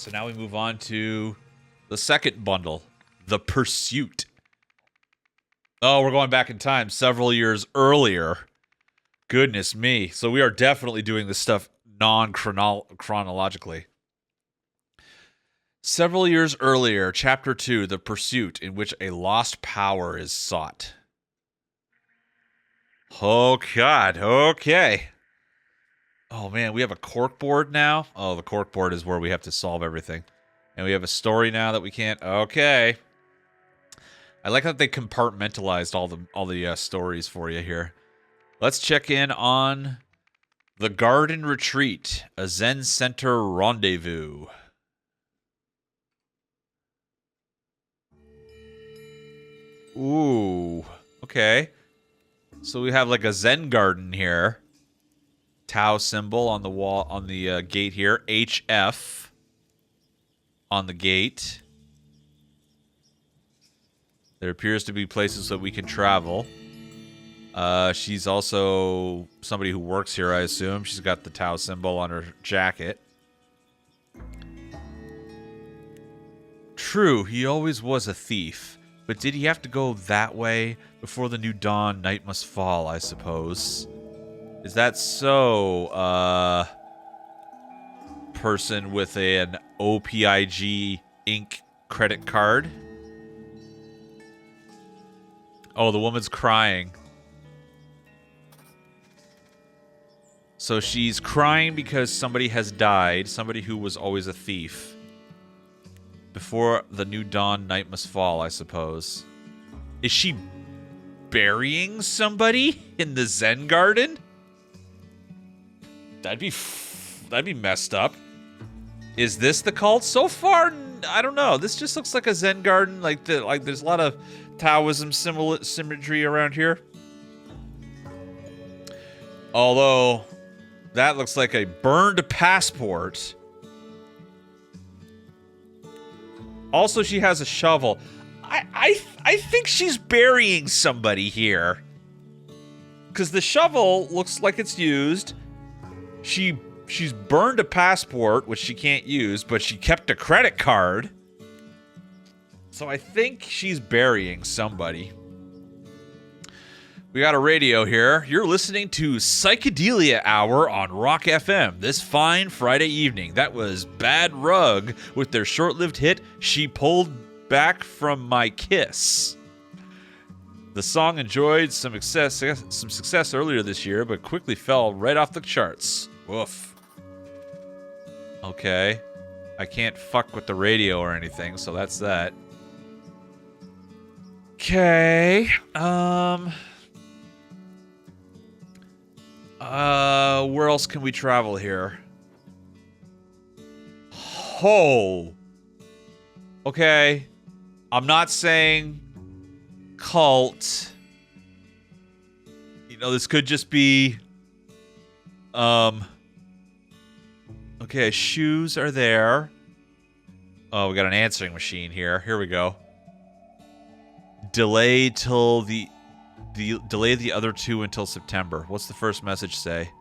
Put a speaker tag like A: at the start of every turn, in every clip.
A: So now we move on to the second bundle, The Pursuit. Oh, we're going back in time several years earlier. Goodness me. So we are definitely doing this stuff non-chronologically. Several years earlier, Chapter 2, The Pursuit, in which a lost power is sought. Oh, God. Okay. Oh, man, we have a corkboard now? Oh, the corkboard is where we have to solve everything. And we have a story now that we can't... Okay. I like that they compartmentalized all the stories for you here. Let's check in on The Garden Retreat, a Zen Center rendezvous. Ooh, okay. So we have like a Zen garden here. Tau symbol on the wall, on the gate here. HF on the gate. There appears to be places that we can travel. She's also somebody who works here, I assume. She's got the Tau symbol on her jacket. True, he always was a thief. But did he have to go that way? Before the new dawn, night must fall, I suppose. Is that so, person with an OPIG Inc. credit card? Oh, the woman's crying. So she's crying because somebody has died. Somebody who was always a thief. Before the new dawn, night must fall, I suppose. Is she burying somebody in the Zen garden? That'd be messed up. Is this the cult? So far, I don't know. This just looks like a Zen garden. Like there's a lot of Taoism symmetry around here. Although that looks like a burned passport. Also, she has a shovel. I think she's burying somebody here. Because the shovel looks like it's used. She's burned a passport, which she can't use, but she kept a credit card. So I think she's burying somebody. We got a radio here. You're listening to Psychedelia Hour on Rock FM this fine Friday evening. That was Bad Rug with their short-lived hit, She Pulled Back From My Kiss. The song enjoyed some success earlier this year, but quickly fell right off the charts. Woof. Okay. I can't fuck with the radio or anything, so that's that. Okay. Where else can we travel here? Oh. Okay. I'm not saying cult. You know, this could just be... Okay, shoes are there. Oh, we got an answering machine here. Here we go. Delay the other two until September. What's the first message say?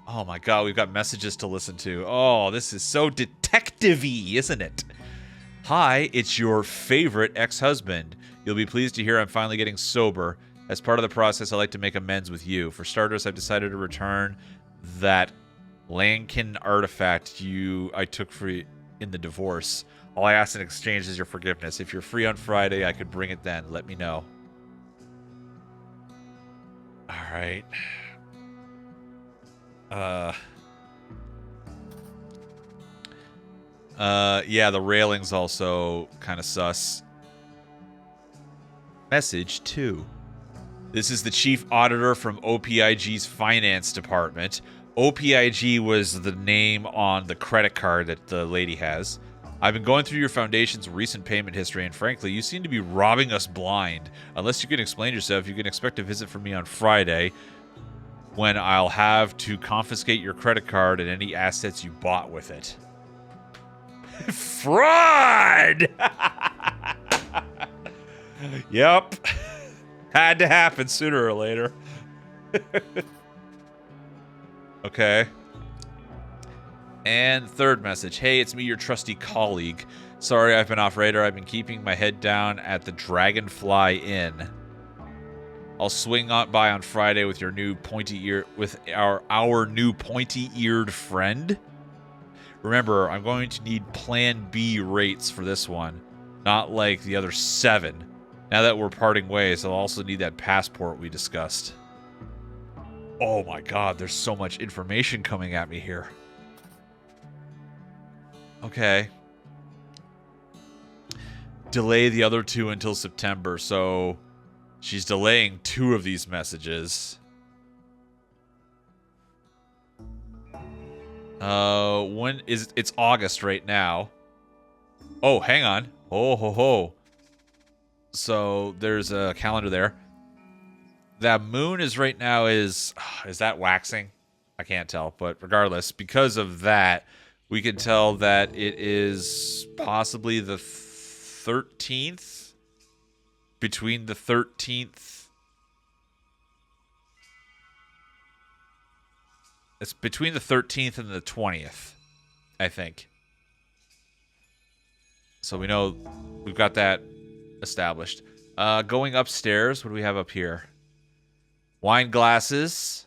A: Oh my god, we've got messages to listen to. Oh, this is so detective-y, isn't it? Hi, it's your favorite ex-husband. You'll be pleased to hear I'm finally getting sober. As part of the process, I'd like to make amends with you. For starters, I've decided to return that Lankin artifact I took in the divorce. All I ask in exchange is your forgiveness. If you're free on Friday, I could bring it then. Let me know. Alright. Yeah, the railing's also kind of sus. Message 2. This is the chief auditor from OPIG's finance department. OPIG was the name on the credit card that the lady has. I've been going through your foundation's recent payment history, and frankly, you seem to be robbing us blind. Unless you can explain yourself, you can expect a visit from me on Friday, when I'll have to confiscate your credit card and any assets you bought with it. Fraud! Yep. Had to happen sooner or later. And third message. Hey, it's me, your trusty colleague. Sorry I've been off radar. I've been keeping my head down at the Dragonfly Inn. I'll swing by on Friday with your new our new pointy-eared friend. Remember, I'm going to need Plan B rates for this one, not like the other 7. Now that we're parting ways, I'll also need that passport we discussed. Oh my god, there's so much information coming at me here. Okay. Delay the other 2 until September, so she's delaying 2 of these messages. It's August right now. Oh, hang on. Oh ho ho. So there's a calendar there. That moon is right now is that waxing? I can't tell, but regardless, because of that, we can tell that it is possibly the 13th. Between the 13th. It's between the 13th and the 20th, I think. So we know we've got that established. Going upstairs, what do we have up here? Wine glasses.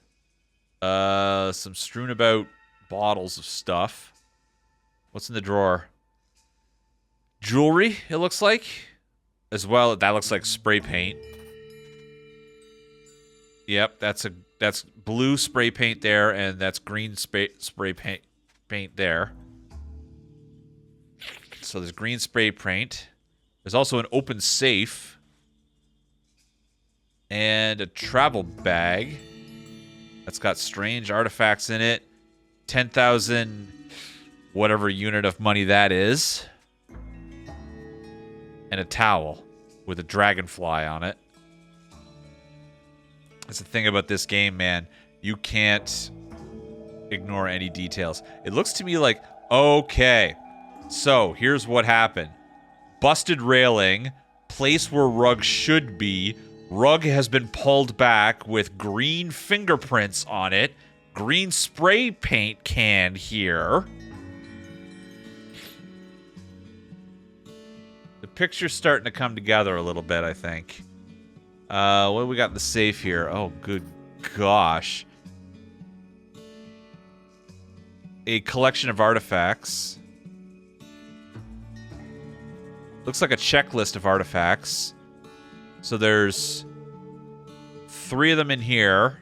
A: Some strewn about bottles of stuff. What's in the drawer? Jewelry, it looks like. As well, that looks like spray paint. Yep, that's blue spray paint there, and that's green spray paint there. So there's green spray paint. There's also an open safe. And a travel bag. That's got strange artifacts in it. 10,000 whatever unit of money that is. And a towel with a dragonfly on it. That's the thing about this game, man. You can't ignore any details. It looks to me like, okay, so here's what happened. Busted railing, place where rug should be. Rug has been pulled back with green fingerprints on it. Green spray paint can here. The picture's starting to come together a little bit, I think. What do we got in the safe here? Oh, good gosh. A collection of artifacts. Looks like a checklist of artifacts. So there's 3 of them in here.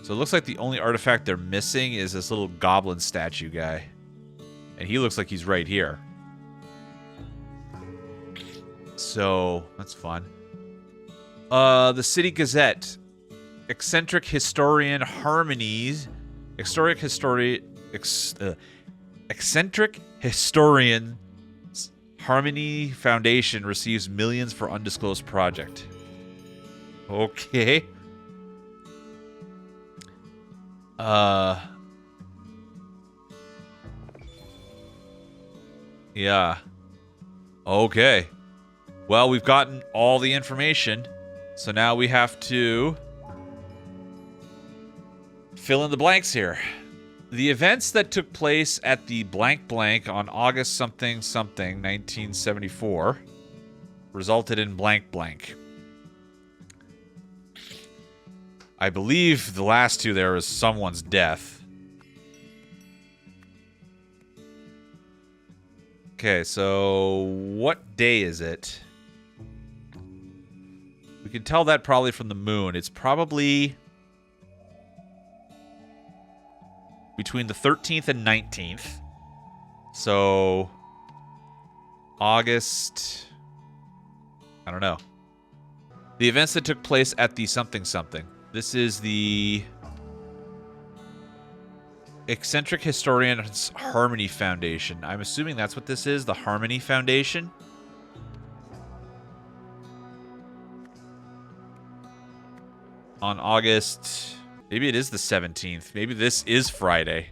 A: So it looks like the only artifact they're missing is this little goblin statue guy. And he looks like he's right here. So, that's fun. The City Gazette. Eccentric Historian Harmonies. Eccentric Historian Harmony Foundation receives millions for undisclosed project. Okay. Yeah. Okay. Well, we've gotten all the information, so now we have to fill in the blanks here. The events that took place at the blank blank on August something something 1974 resulted in blank blank. I believe the last 2 there was someone's death. Okay, so what day is it? We can tell that probably from the moon. It's probably between the 13th and 19th. So August, I don't know. The events that took place at the something something. This is the Eccentric Historians Harmony Foundation. I'm assuming that's what this is, the Harmony Foundation. On August, maybe it is the 17th. Maybe this is Friday.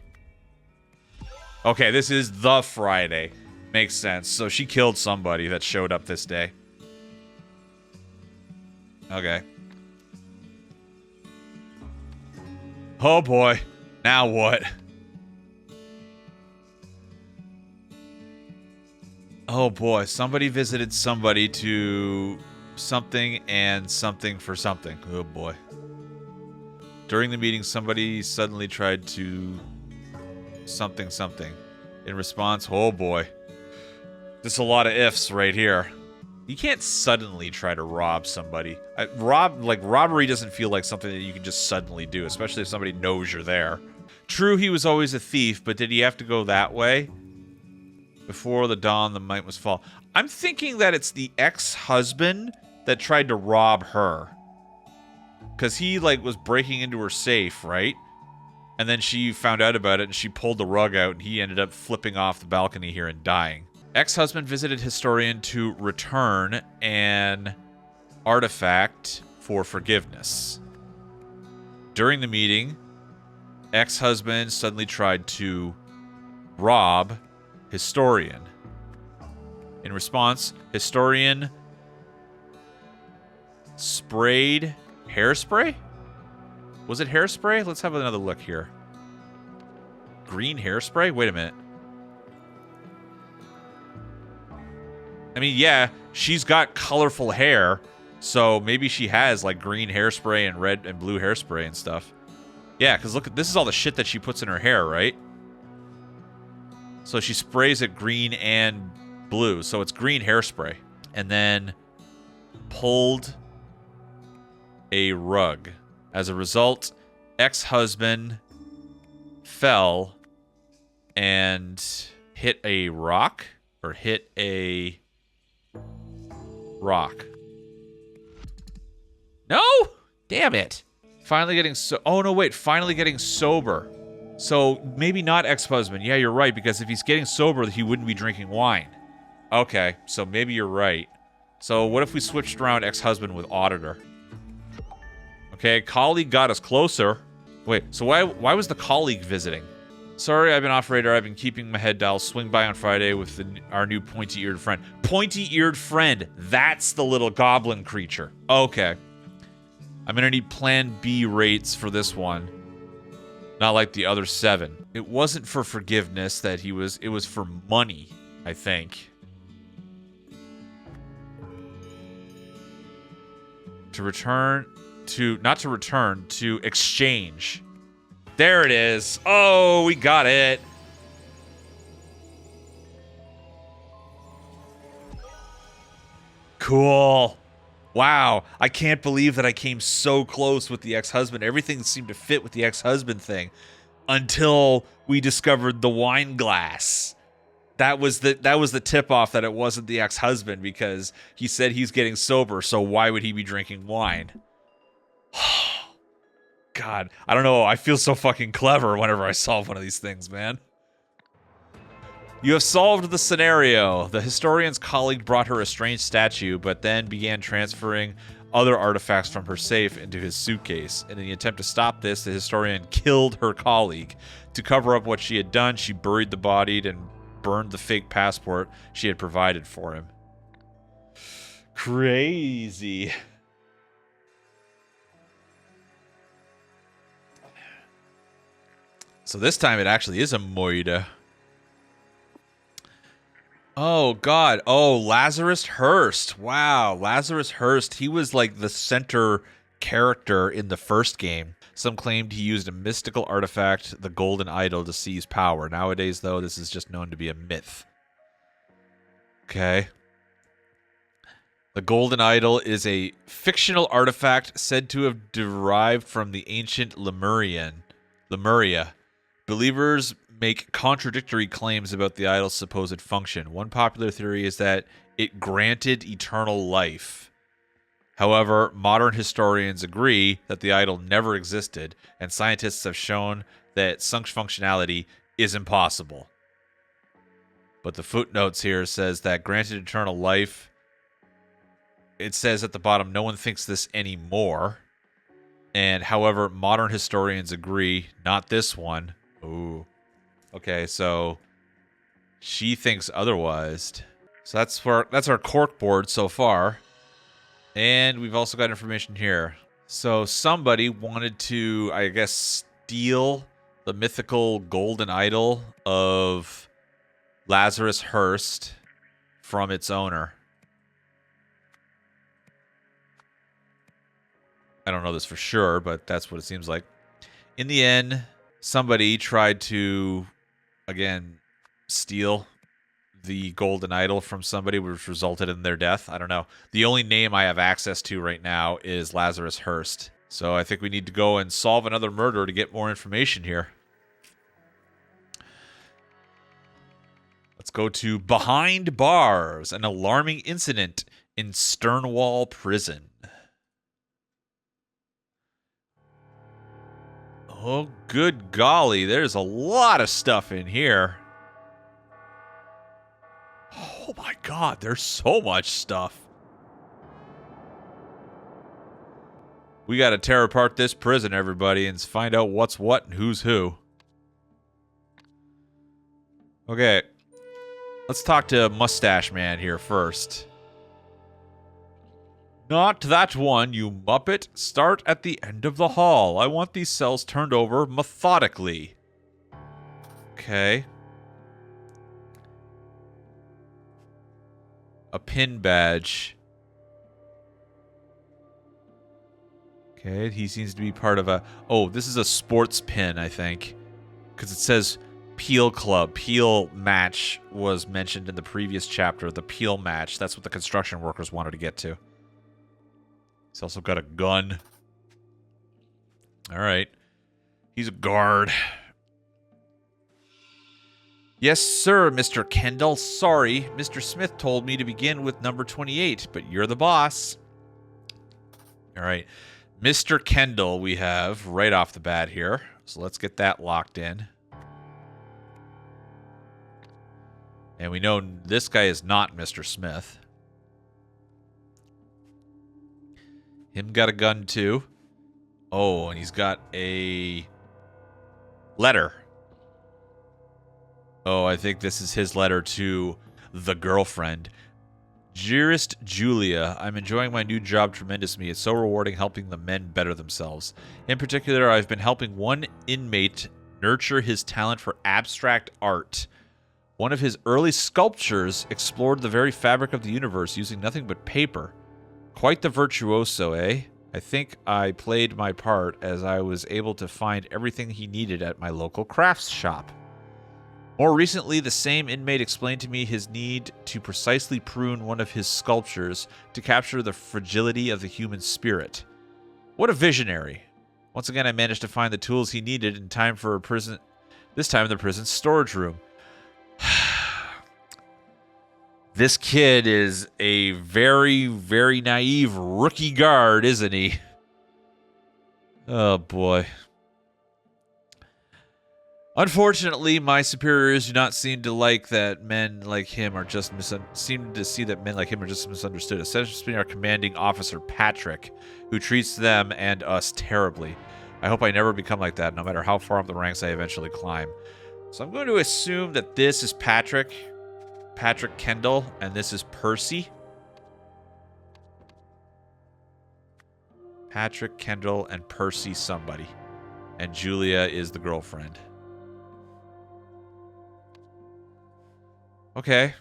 A: Okay, this is the Friday. Makes sense. So she killed somebody that showed up this day. Okay. Oh boy. Now what? Oh boy. Somebody visited somebody to something and something for something. Oh boy. During the meeting, somebody suddenly tried to something something. In response, oh boy. There's a lot of ifs right here. You can't suddenly try to rob somebody. Robbery doesn't feel like something that you can just suddenly do, especially if somebody knows you're there. True, he was always a thief, but did he have to go that way? Before the dawn, the night must fall. I'm thinking that it's the ex-husband that tried to rob her. Because he, like, was breaking into her safe, right? And then she found out about it, and she pulled the rug out, and he ended up flipping off the balcony here and dying. Ex-husband visited historian to return an artifact for forgiveness. During the meeting, ex-husband suddenly tried to rob historian. In response, historian sprayed hairspray? Was it hairspray? Let's have another look here. Green hairspray? Wait a minute. I mean, yeah, she's got colorful hair, so maybe she has, like, green hairspray and red and blue hairspray and stuff. Yeah, because look, this is all the shit that she puts in her hair, right? So she sprays it green and blue, so it's green hairspray. And then pulled a rug. As a result, ex-husband fell and hit a rock, or hit a rock. No! Damn it. Finally getting oh no, wait, finally getting sober. So maybe not ex-husband. Yeah, you're right, because if he's getting sober, he wouldn't be drinking wine. Okay, so maybe you're right. So what if we switched around ex-husband with auditor? Okay, colleague got us closer. Wait, so why was the colleague visiting? Sorry, I've been off radar. I've been keeping my head down. Swing by on Friday with our new pointy-eared friend. Pointy-eared friend. That's the little goblin creature. Okay. I'm going to need Plan B rates for this one. Not like the other 7. It wasn't for forgiveness that he was... It was for money, I think. To return... Not to return. To exchange. There it is. Oh, we got it. Cool. Wow. I can't believe that I came so close with the ex-husband. Everything seemed to fit with the ex-husband thing until we discovered the wine glass. That was the tip-off that it wasn't the ex-husband, because he said he's getting sober, so why would he be drinking wine? God, I don't know. I feel so fucking clever whenever I solve one of these things, man. You have solved the scenario. The historian's colleague brought her a strange statue, but then began transferring other artifacts from her safe into his suitcase. In the attempt to stop this, the historian killed her colleague. To cover up what she had done, she buried the body and burned the fake passport she had provided for him. Crazy. So this time it actually is a moida. Oh, God. Oh, Lazarus Hearst. Wow. Lazarus Hearst. He was like the center character in the first game. Some claimed he used a mystical artifact, the Golden Idol, to seize power. Nowadays, though, this is just known to be a myth. Okay. The Golden Idol is a fictional artifact said to have derived from the ancient Lemuria. Believers make contradictory claims about the idol's supposed function. One popular theory is that it granted eternal life. However, modern historians agree that the idol never existed, and scientists have shown that such functionality is impossible. But the footnotes here says that granted eternal life, it says at the bottom, no one thinks this anymore. And however, modern historians agree, not this one. Ooh. Okay, so She thinks otherwise. So that's our cork board so far. And we've also got information here. So somebody wanted to, I guess, steal the mythical golden idol of Lazarus Hearst from its owner. I don't know this for sure, but that's what it seems like. In the end, somebody tried to, again, steal the golden idol from somebody, which resulted in their death. I don't know. The only name I have access to right now is Lazarus Hearst. So I think we need to go and solve another murder to get more information here. Let's go to Behind Bars, an alarming incident in Sternwall Prison. Oh, good golly. There's a lot of stuff in here. Oh my god, there's so much stuff. We gotta tear apart this prison, everybody, and find out what's what and who's who. Okay. Let's talk to Mustache Man here first. Not that one, you muppet. Start at the end of the hall. I want these cells turned over methodically. Okay. A pin badge. Okay, he seems to be part of a... Oh, this is a sports pin, I think. Because it says Peel Club. Peel Match was mentioned in the previous chapter. The Peel Match. That's what the construction workers wanted to get to. He's also got a gun. Alright. He's a guard. Yes, sir, Mr. Kendall. Sorry, Mr. Smith told me to begin with number 28, but you're the boss. All right. Mr. Kendall we have right off the bat here. So let's get that locked in. And we know this guy is not Mr. Smith. Him got a gun too. Oh, and he's got a letter. Oh, I think this is his letter to the girlfriend. Dearest Julia, I'm enjoying my new job tremendously. It's so rewarding helping the men better themselves. In particular, I've been helping one inmate nurture his talent for abstract art. One of his early sculptures explored the very fabric of the universe using nothing but paper. Quite the virtuoso, eh? I think I played my part as I was able to find everything he needed at my local crafts shop. More recently, the same inmate explained to me his need to precisely prune one of his sculptures to capture the fragility of the human spirit. What a visionary. Once again, I managed to find the tools he needed in time for a prison, this time in the prison's storage room. This kid is a very, very naive rookie guard, isn't he? Oh, boy. Unfortunately, my superiors do not seem to like that men like him are just seem to see that men like him are just misunderstood, especially our commanding officer, Patrick, who treats them and us terribly. I hope I never become like that, no matter how far up the ranks I eventually climb. So I'm going to assume that this is Patrick Kendall, and this is Percy. Patrick Kendall and Percy somebody. And Julia is the girlfriend. Okay.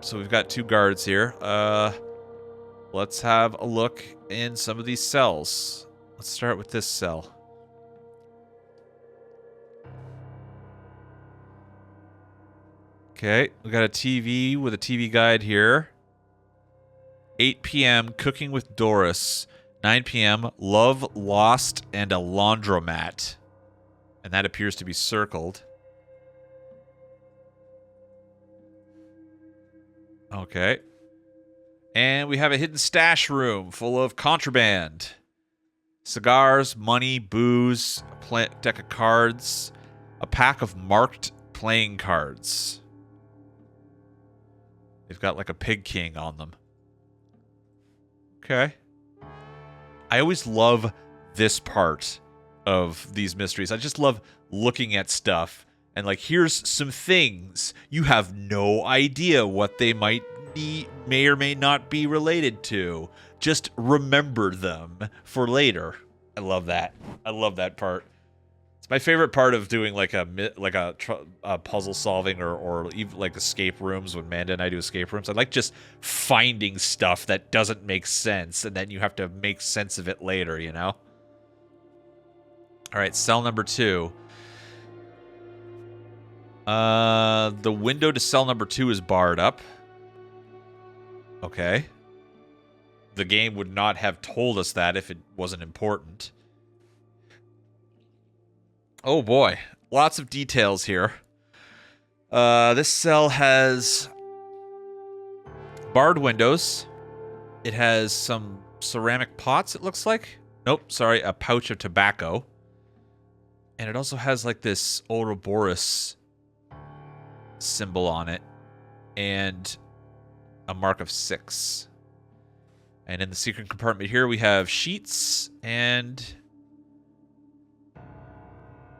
A: So we've got two guards here. Let's have a look in some of these cells. Let's start with this cell. Okay, we got a TV with a TV guide here. 8 p.m. Cooking with Doris. 9 p.m. Love, Lost, and a Laundromat. And that appears to be circled. Okay. And we have a hidden stash room full of contraband. Cigars, money, booze, a deck of cards, a pack of marked playing cards. They've got like a pig king on them. Okay. I always love this part of these mysteries. I just love looking at stuff And like, here's some things. You have no idea what they might be, may or may not be related to. Just remember them for later. I love that. I love that part. It's my favorite part of doing like a puzzle solving or even like escape rooms. When Amanda and I do escape rooms, I like just finding stuff that doesn't make sense, and then you have to make sense of it later, you know? All right, cell number 2. The window to cell number 2 is barred up. Okay. The game would not have told us that if it wasn't important. Oh boy, lots of details here. This cell has barred windows. It has some ceramic pots, it looks like. Nope, sorry, a pouch of tobacco. And it also has like this Ouroboros symbol on it. And a mark of 6. And in the secret compartment here, we have sheets and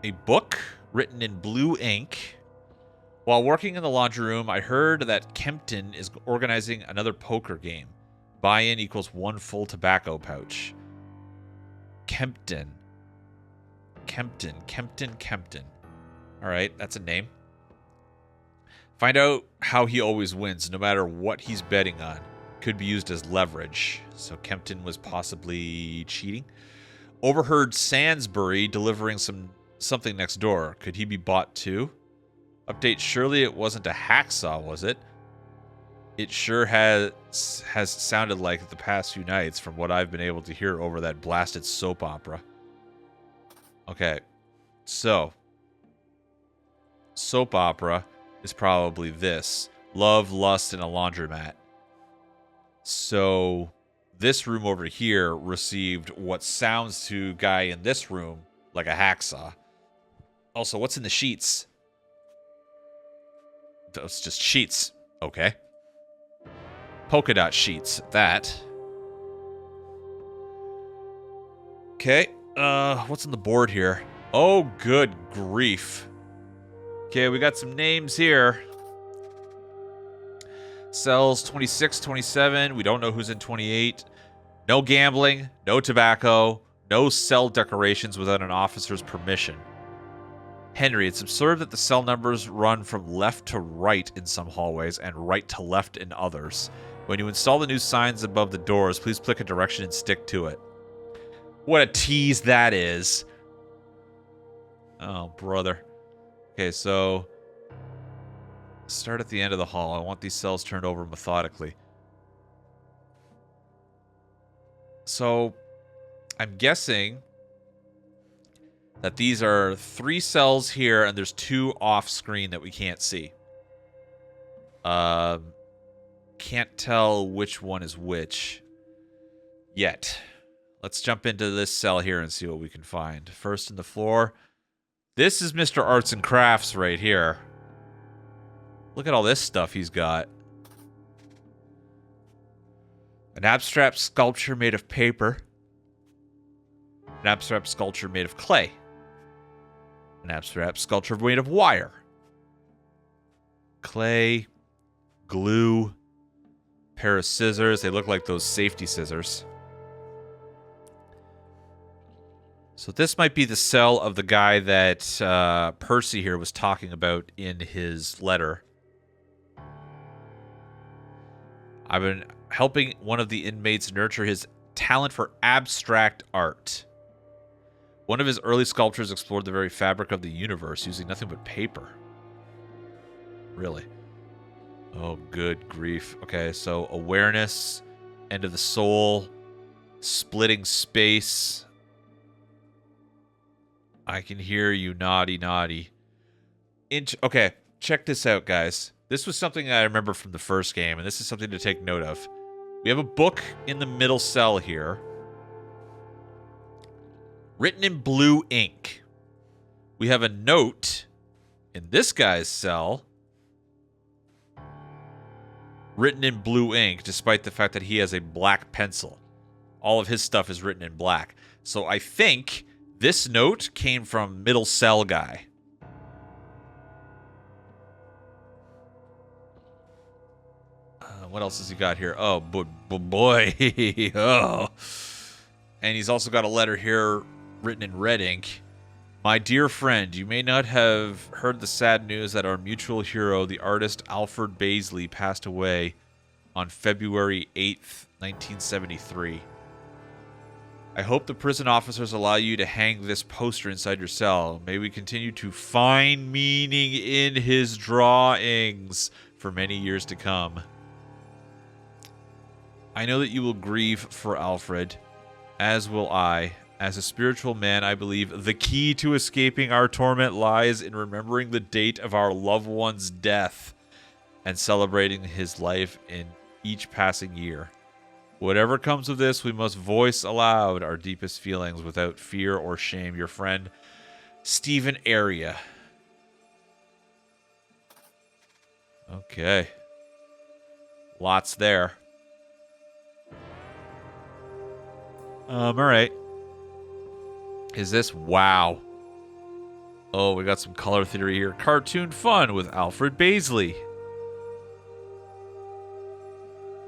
A: a book written in blue ink. While working in the laundry room, I heard that Kempton is organizing another poker game. Buy-in equals 1 full tobacco pouch. Kempton. All right, that's a name. Find out how he always wins, no matter what he's betting on. Could be used as leverage. So Kempton was possibly cheating. Overheard Sansbury delivering something next door. Could he be bought too? Update, surely it wasn't a hacksaw, was it? It sure has sounded like the past few nights from what I've been able to hear over that blasted soap opera. Okay, so soap opera is probably this. Love, Lust, and a Laundromat. So this room over here received what sounds to guy in this room like a hacksaw. Also, what's in the sheets? Those just sheets. Okay. Polka dot sheets. That. Okay. What's on the board here? Oh, good grief. Okay, we got some names here. Cells 26, 27. We don't know who's in 28. No gambling, no tobacco, no cell decorations without an officer's permission. Henry, it's absurd that the cell numbers run from left to right in some hallways and right to left in others. When you install the new signs above the doors, please pick a direction and stick to it. What a tease that is. Oh, brother. Okay, so start at the end of the hall. I want these cells turned over methodically. So I'm guessing that these are 3 cells here, and there's 2 off screen that we can't see. Can't tell which one is which yet. Let's jump into this cell here and see what we can find. First in the floor. This is Mr. Arts and Crafts right here. Look at all this stuff he's got. An abstract sculpture made of paper. An abstract sculpture made of clay. An abstract sculpture made of wire. Clay. Glue. Pair of scissors. They look like those safety scissors. So this might be the cell of the guy that Percy here was talking about in his letter. I've been helping one of the inmates nurture his talent for abstract art. One of his early sculptures explored the very fabric of the universe using nothing but paper. Really? Oh, good grief. Okay, so awareness, end of the soul, splitting space. I can hear you, naughty, naughty. Okay, check this out, guys. This was something I remember from the first game, and this is something to take note of. We have a book in the middle cell here. Written in blue ink. We have a note in this guy's cell. Written in blue ink, despite the fact that he has a black pencil. All of his stuff is written in black. So I think this note came from middle cell guy. what else has he got here? Oh, boy. Oh. And he's also got a letter here written in red ink. My dear friend, you may not have heard the sad news that our mutual hero, the artist Alfred Baisley, passed away on February 8th, 1973. I hope the prison officers allow you to hang this poster inside your cell. May we continue to find meaning in his drawings for many years to come. I know that you will grieve for Alfred, as will I. As a spiritual man, I believe the key to escaping our torment lies in remembering the date of our loved one's death and celebrating his life in each passing year. Whatever comes of this, we must voice aloud our deepest feelings without fear or shame. Your friend, Stephen Area. Okay. Lots there. Alright. Is this? Wow. Oh, we got some color theory here. Cartoon fun with Alfred Baisley.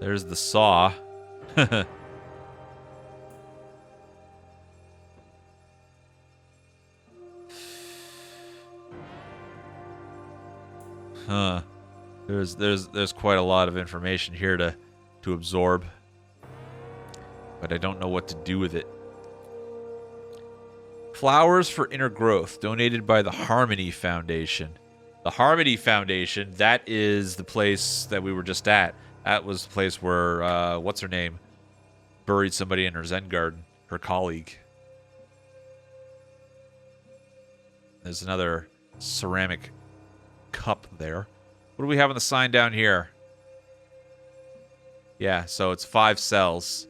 A: There's the saw. Huh. There's quite a lot of information here to absorb. But I don't know what to do with it. Flowers for Inner Growth, donated by the Harmony Foundation. The Harmony Foundation, that is the place that we were just at. That was the place where, what's her name? Buried somebody in her Zen garden. Her colleague. There's another ceramic cup there. What do we have on the sign down here? Yeah, so it's 5 cells.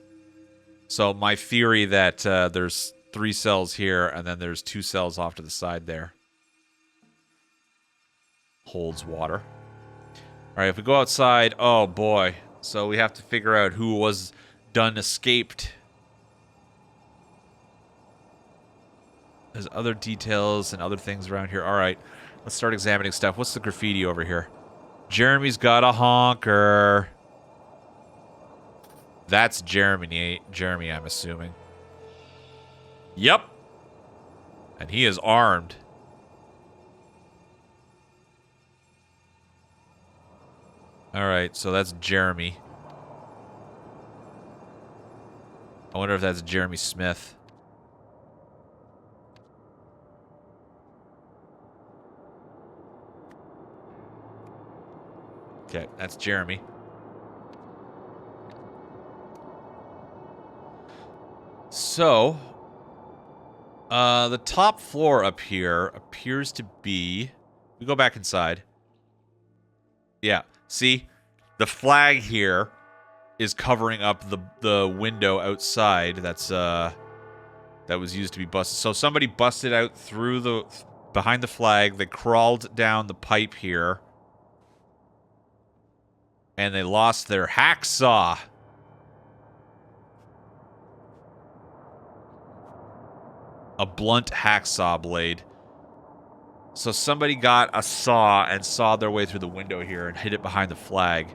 A: So my theory that there's 3 cells here, and then there's 2 cells off to the side there. Holds water. Alright, if we go outside, oh boy. So we have to figure out who was done escaped. There's other details and other things around here. Alright, let's start examining stuff. What's the graffiti over here? Jeremy's got a honker. That's Jeremy, I'm assuming. Yep. And he is armed. Alright, so that's Jeremy. I wonder if that's Jeremy Smith. Okay, that's Jeremy. So, the top floor up here appears to be... We go back inside. Yeah, see? The flag here is covering up the window outside that's, that was used to be busted. So somebody busted out through the... behind the flag. They crawled down the pipe here. And they lost their hacksaw. A blunt hacksaw blade. So somebody got a saw and sawed their way through the window here and hid it behind the flag.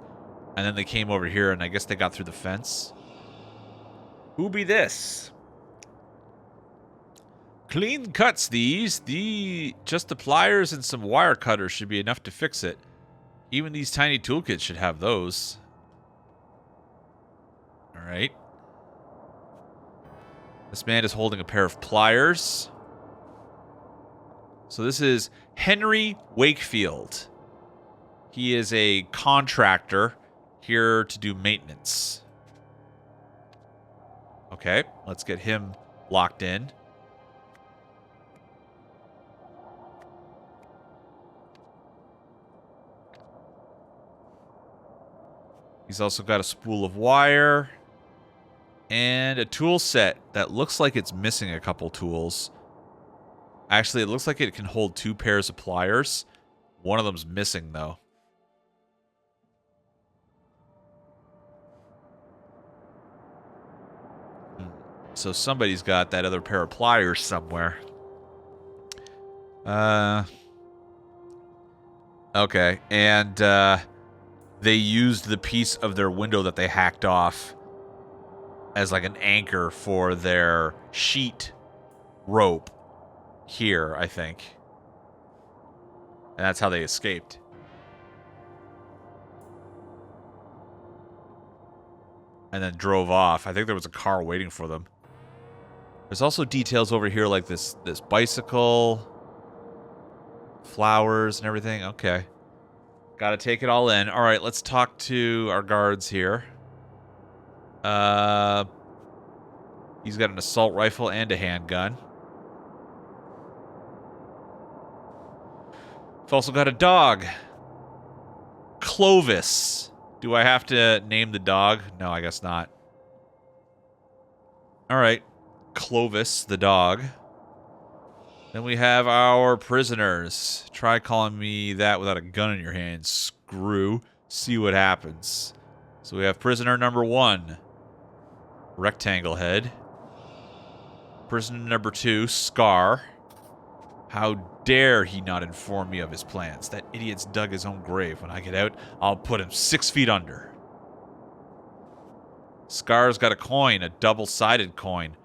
A: And then they came over here and I guess they got through the fence. Who be this? Clean cuts these. Just the pliers and some wire cutters should be enough to fix it. Even these tiny toolkits should have those. Alright. This man is holding a pair of pliers. So this is Henry Wakefield. He is a contractor here to do maintenance. Okay, let's get him locked in. He's also got a spool of wire and a tool set that looks like it's missing a couple tools. Actually, it looks like it can hold 2 pairs of pliers. One of them's missing, though. So somebody's got that other pair of pliers somewhere. Okay, and they used the piece of their window that they hacked off as like an anchor for their sheet rope here, I think. And that's how they escaped. And then drove off. I think there was a car waiting for them. There's also details over here like this bicycle, flowers and everything. Okay. Gotta take it all in. All right, let's talk to our guards here. He's got an assault rifle and a handgun. We've also got a dog. Clovis. Do I have to name the dog? No, I guess not. All right. Clovis, the dog. Then we have our prisoners. Try calling me that without a gun in your hand. Screw. See what happens. So we have prisoner number 1. Rectangle head. Prisoner number 2, Scar. How dare he not inform me of his plans? That idiot's dug his own grave. When I get out, I'll put him 6 feet under. Scar's got a coin, a double-sided coin.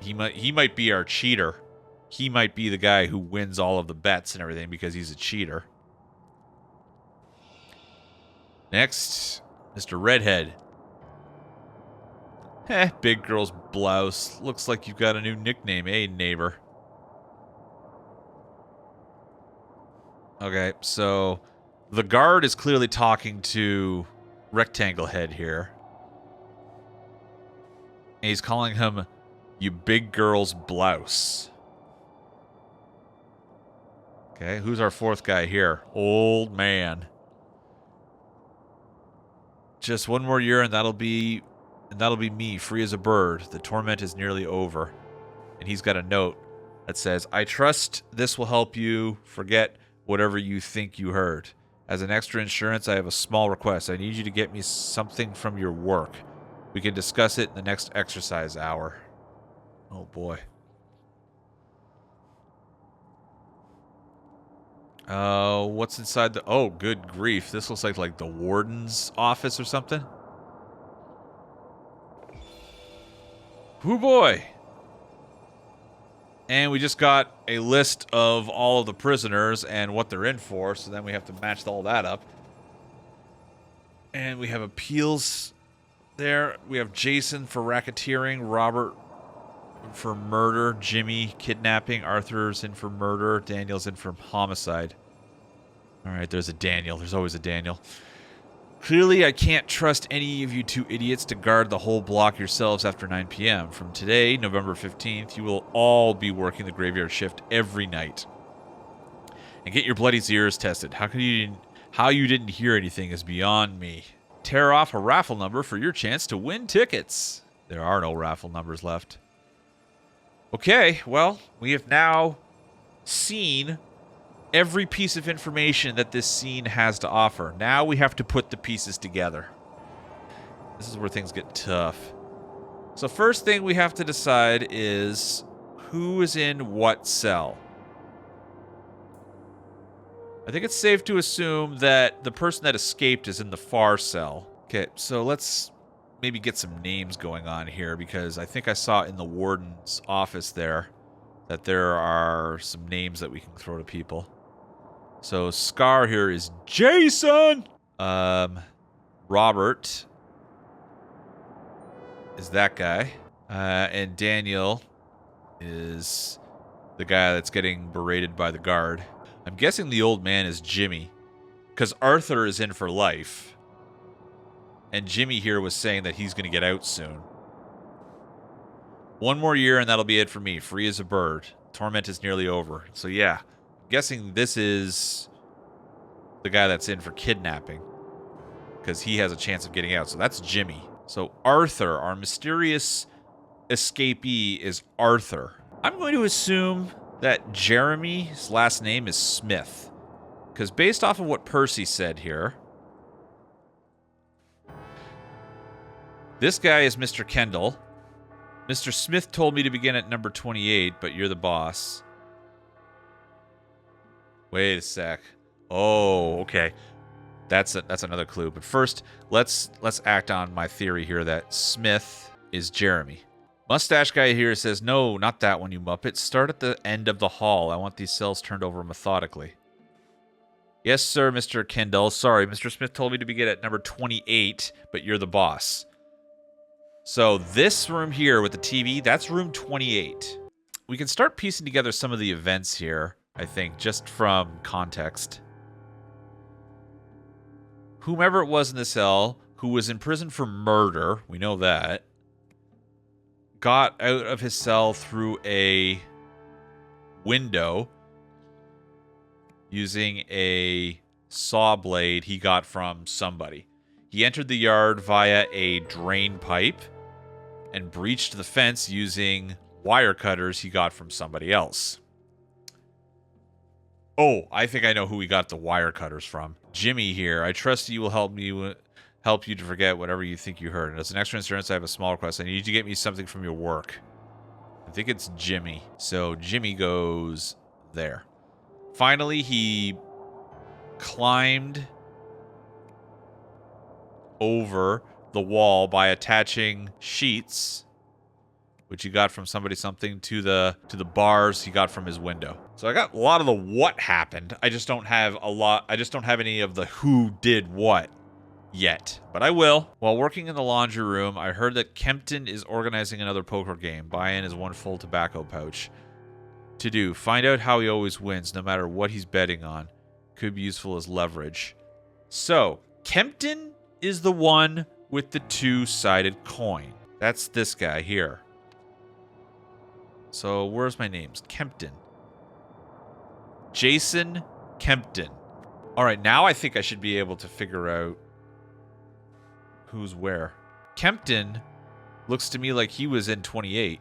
A: He might be our cheater. He might be the guy who wins all of the bets and everything because he's a cheater. Next, Mr. Redhead. Big girl's blouse. Looks like you've got a new nickname, eh, neighbor? Okay, so the guard is clearly talking to Rectangle Head here. And he's calling him, you big girl's blouse. Okay, who's our 4th guy here? Old man. Just 1 more year and that'll be me, free as a bird. The torment is nearly over. And he's got a note that says, I trust this will help you forget whatever you think you heard. As an extra insurance, I have a small request. I need you to get me something from your work. We can discuss it in the next exercise hour. Oh boy. What's inside the... Oh, good grief. This looks like the warden's office or something. Hoo boy. And we just got a list of all of the prisoners and what they're in for, so then we have to match all that up. And we have appeals there. We have Jason for racketeering, Robert for murder, Jimmy kidnapping, Arthur's in for murder, Daniel's in for homicide. Alright, there's a Daniel. There's always a Daniel. Clearly, I can't trust any of you 2 idiots to guard the whole block yourselves after 9 p.m. From today, November 15th, you will all be working the graveyard shift every night. And get your bloody ears tested. How you didn't hear anything is beyond me. Tear off a raffle number for your chance to win tickets. There are no raffle numbers left. Okay, well, we have now seen every piece of information that this scene has to offer. Now we have to put the pieces together. This is where things get tough. So first thing we have to decide is who is in what cell. I think it's safe to assume that the person that escaped is in the far cell. Okay, so let's maybe get some names going on here, because I think I saw in the warden's office there that there are some names that we can throw to people. So Scar here is Jason. Robert is that guy. And Daniel is the guy that's getting berated by the guard. I'm guessing the old man is Jimmy, because Arthur is in for life. And Jimmy here was saying that he's going to get out soon. 1 more year and that'll be it for me. Free as a bird. Torment is nearly over. So yeah, I'm guessing this is the guy that's in for kidnapping, because he has a chance of getting out. So that's Jimmy. So Arthur, our mysterious escapee, is Arthur. I'm going to assume that Jeremy's last name is Smith, because based off of what Percy said here, this guy is Mr. Kendall. Mr. Smith told me to begin at number 28, but you're the boss. Wait a sec. Oh, okay. That's another clue. But first, let's act on my theory here that Smith is Jeremy. Mustache guy here says, no, not that one, you Muppet. Start at the end of the hall. I want these cells turned over methodically. Yes, sir, Mr. Kendall. Sorry, Mr. Smith told me to begin at number 28, but you're the boss. So this room here with the TV, that's room 28. We can start piecing together some of the events here, I think, just from context. Whomever it was in the cell who was in prison for murder, we know that, got out of his cell through a window using a saw blade he got from somebody. He entered the yard via a drain pipe and breached the fence using wire cutters he got from somebody else. Oh, I think I know who he got the wire cutters from. Jimmy here. I trust you will help you to forget whatever you think you heard. And as an extra insurance, I have a small request. I need you to get me something from your work. I think it's Jimmy. So Jimmy goes there. Finally, he climbed over the wall by attaching sheets, which he got from somebody something, to the bars he got from his window. So I got a lot of the what happened. I just don't have any of the who did what yet, but I will. While working in the laundry room, I heard that Kempton is organizing another poker game. Buy-in is one full tobacco pouch. To do, find out how he always wins, no matter what he's betting on. Could be useful as leverage. So, Kempton is the one with the two-sided coin. That's this guy here. So, where's my names? Kempton. Jason Kempton. All right, now I think I should be able to figure out who's where. Kempton looks to me like he was in 28.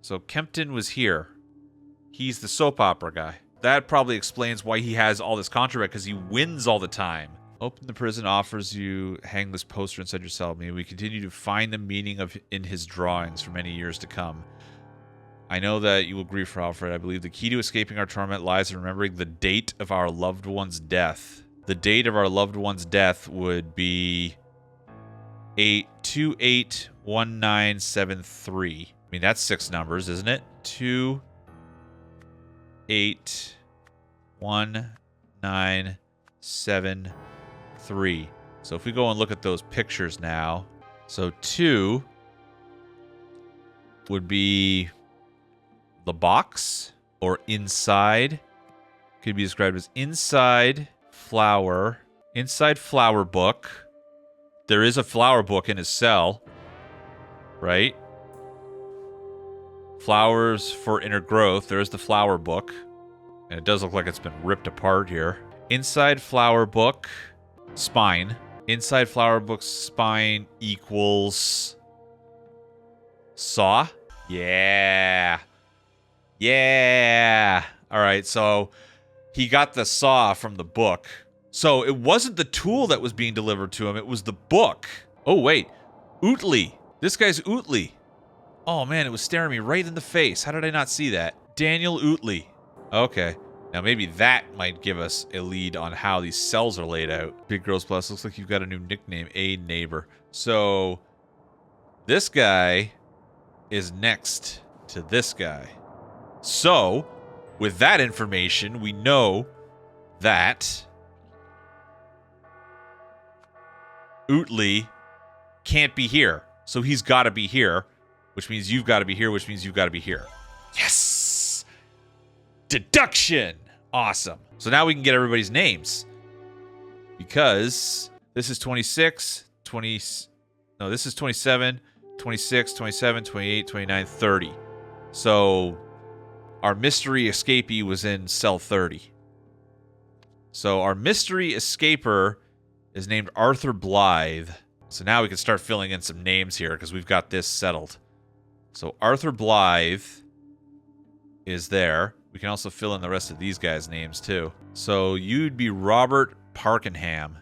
A: So Kempton was here. He's the soap opera guy. That probably explains why he has all this contraband, because he wins all the time. Open the prison offers you hang this poster inside your cell. May we continue to find the meaning in his drawings for many years to come. I know that you will grieve for Alfred. I believe the key to escaping our torment lies in remembering the date of our loved one's death. The date of our loved one's death would be 281973. I mean, that's 6 numbers, isn't it? 281973. So if we go and look at those pictures now, so 2 would be the box or inside. Could be described as inside flower book. There is a flower book in his cell, right? Flowers for inner growth. There's the flower book. And it does look like it's been ripped apart here. Inside flower book, spine. Inside flower book, spine equals saw. Yeah. Yeah. All right, so he got the saw from the book. So it wasn't the tool that was being delivered to him. It was the book. Oh, wait. Ootley. This guy's Ootley. Oh, man, it was staring me right in the face. How did I not see that? Daniel Ootley. Okay. Now, maybe that might give us a lead on how these cells are laid out. Big Gross Plus. Looks like you've got a new nickname. A neighbor. So, this guy is next to this guy. So, with that information, we know that Ootley can't be here. So, he's got to be here. Which means you've got to be here, which means you've got to be here. Yes! Deduction! Awesome. So now we can get everybody's names. Because this is 26, 20... No, this is 27, 26, 27, 28, 29, 30. So our mystery escapee was in cell 30. So our mystery escaper is named Arthur Blythe. So now we can start filling in some names here because we've got this settled. So Arthur Blythe is there. We can also fill in the rest of these guys' names too. So you'd be Robert Parkenham.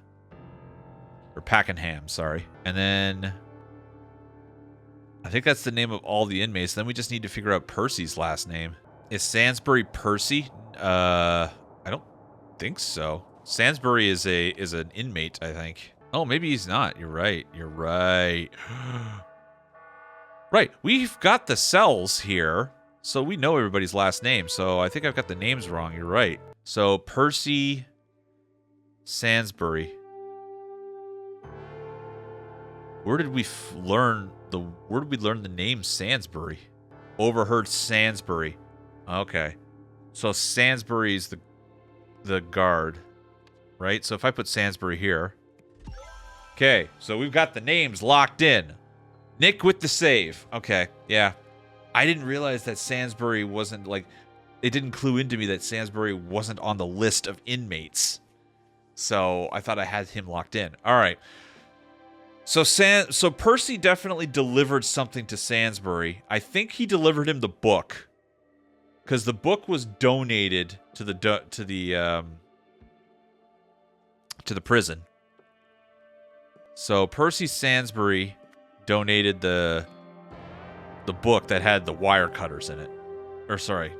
A: Or Packenham, sorry. And then I think that's the name of all the inmates. Then we just need to figure out Percy's last name. Is Sansbury Percy? think so. Sansbury is an inmate, I think. Oh, maybe he's not. You're right. You're right. Right. We've got the cells here, so we know everybody's last name. So I think I've got the names wrong. You're right. So Percy Sansbury. Where did we learn the name Sansbury? Overheard Sansbury. Okay. So Sansbury's the guard, right? So if I put Sansbury here. Okay, so we've got the names locked in. Nick with the save. Okay, yeah. I didn't realize that Sansbury wasn't, like, it didn't clue into me that Sansbury wasn't on the list of inmates. So I thought I had him locked in. All right. So Percy definitely delivered something to Sansbury. I think he delivered him the book, because the book was donated to the prison. So Percy Sansbury donated the book that had the wire cutters in it. Or sorry.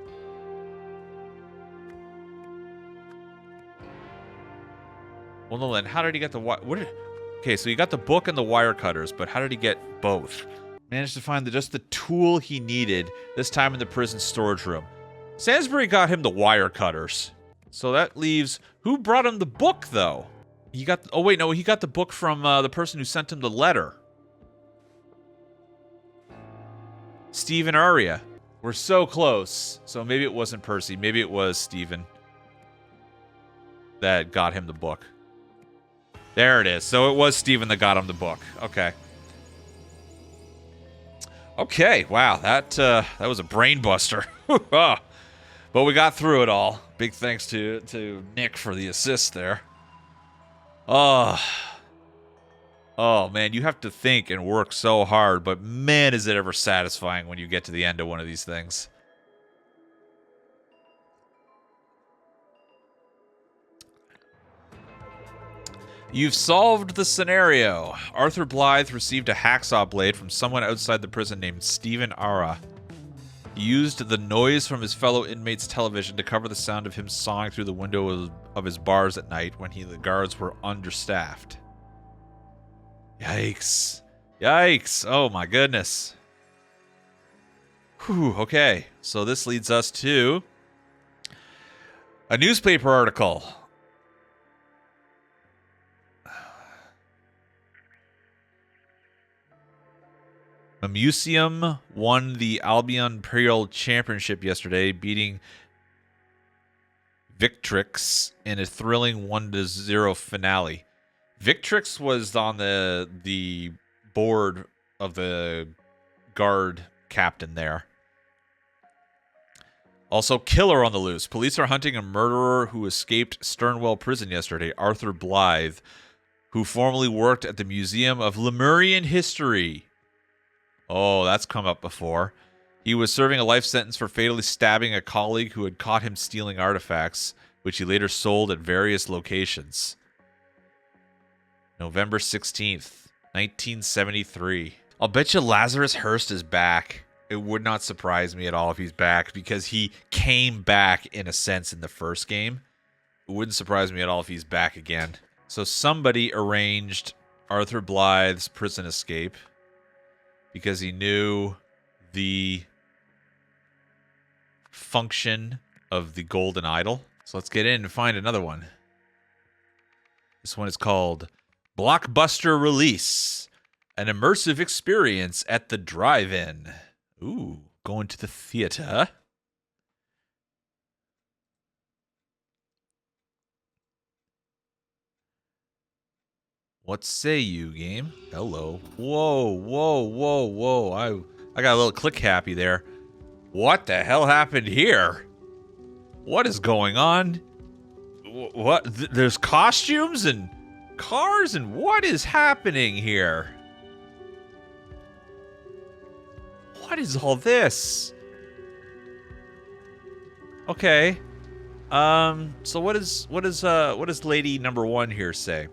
A: Well, no, then how did he get the okay, so he got the book and the wire cutters, but how did he get both? Managed to find just the tool he needed, this time in the prison storage room. Sansbury got him the wire cutters. So that leaves... Who brought him the book, though? He got... Oh, wait, no, he got the book from the person who sent him the letter. Stephen Aria. We're so close. So maybe it wasn't Percy. Maybe it was Stephen that got him the book. There it is. So it was Stephen that got him the book. Okay. Okay. Wow. That was a brain buster. But we got through it all. Big thanks to Nick for the assist there. Oh, man. You have to think and work so hard. But man, is it ever satisfying when you get to the end of one of these things. You've solved the scenario. Arthur Blythe received a hacksaw blade from someone outside the prison named Stephen Ara. He used the noise from his fellow inmates' television to cover the sound of him sawing through the window of his bars at night when the guards were understaffed. Yikes. Yikes. Oh my goodness. Whew, okay. So this leads us to a newspaper article. Museum won the Albion Imperial Championship yesterday, beating Victrix in a thrilling 1-0 finale. Victrix was on the board of the guard captain there. Also, killer on the loose. Police are hunting a murderer who escaped Sternwell prison yesterday, Arthur Blythe, who formerly worked at the Museum of Lemurian History. Oh, that's come up before. He was serving a life sentence for fatally stabbing a colleague who had caught him stealing artifacts, which he later sold at various locations. November 16th, 1973. I'll bet you Lazarus Hearst is back. It would not surprise me at all if he's back, because he came back, in a sense, in the first game. It wouldn't surprise me at all if he's back again. So somebody arranged Arthur Blythe's prison escape because he knew the function of the golden idol. So let's get in and find another one. This one is called Blockbuster Release, an immersive experience at the drive-in. Ooh, going to the theater. What say you, game? Hello. Whoa, whoa, whoa, whoa. I got a little click happy there. What the hell happened here? What is going on? What? There's costumes and cars, and what is happening here? What is all this? Okay. So what does lady number one here say?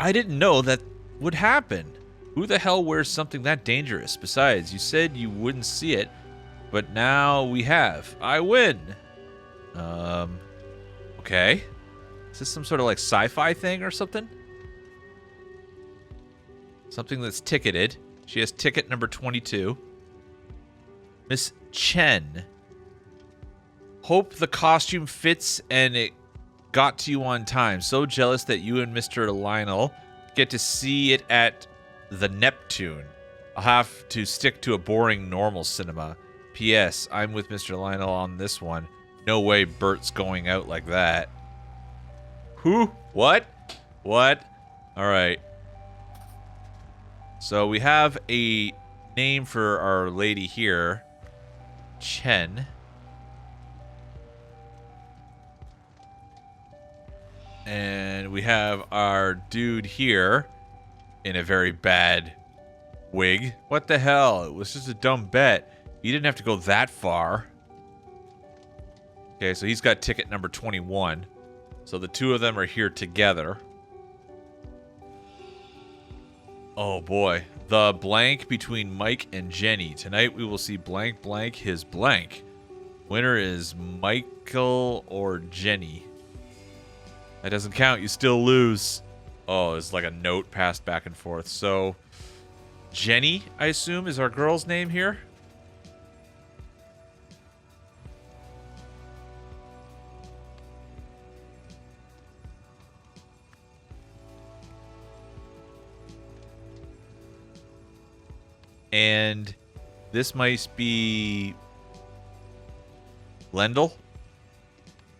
A: I didn't know that would happen. Who the hell wears something that dangerous? Besides, you said you wouldn't see it, but now we have. I win. Okay. Is this some sort of like sci-fi thing or something? Something that's ticketed. She has ticket number 22. Miss Chen. Hope the costume fits and it got to you on time. So jealous that you and Mr. Lionel get to see it at the Neptune. I'll have to stick to a boring normal cinema. P.S. I'm with Mr. Lionel on this one. No way Bert's going out like that. Who? What? What? Alright. So we have a name for our lady here. Chen. And we have our dude here in a very bad wig. What the hell? It was just a dumb bet. You didn't have to go that far. Okay, so he's got ticket number 21. So the two of them are here together. Oh boy. The blank between Mike and Jenny. Tonight we will see blank blank his blank. Winner is Michael or Jenny. That doesn't count. You still lose. Oh, it's like a note passed back and forth. So, Jenny, I assume, is our girl's name here. And this might be Lendl.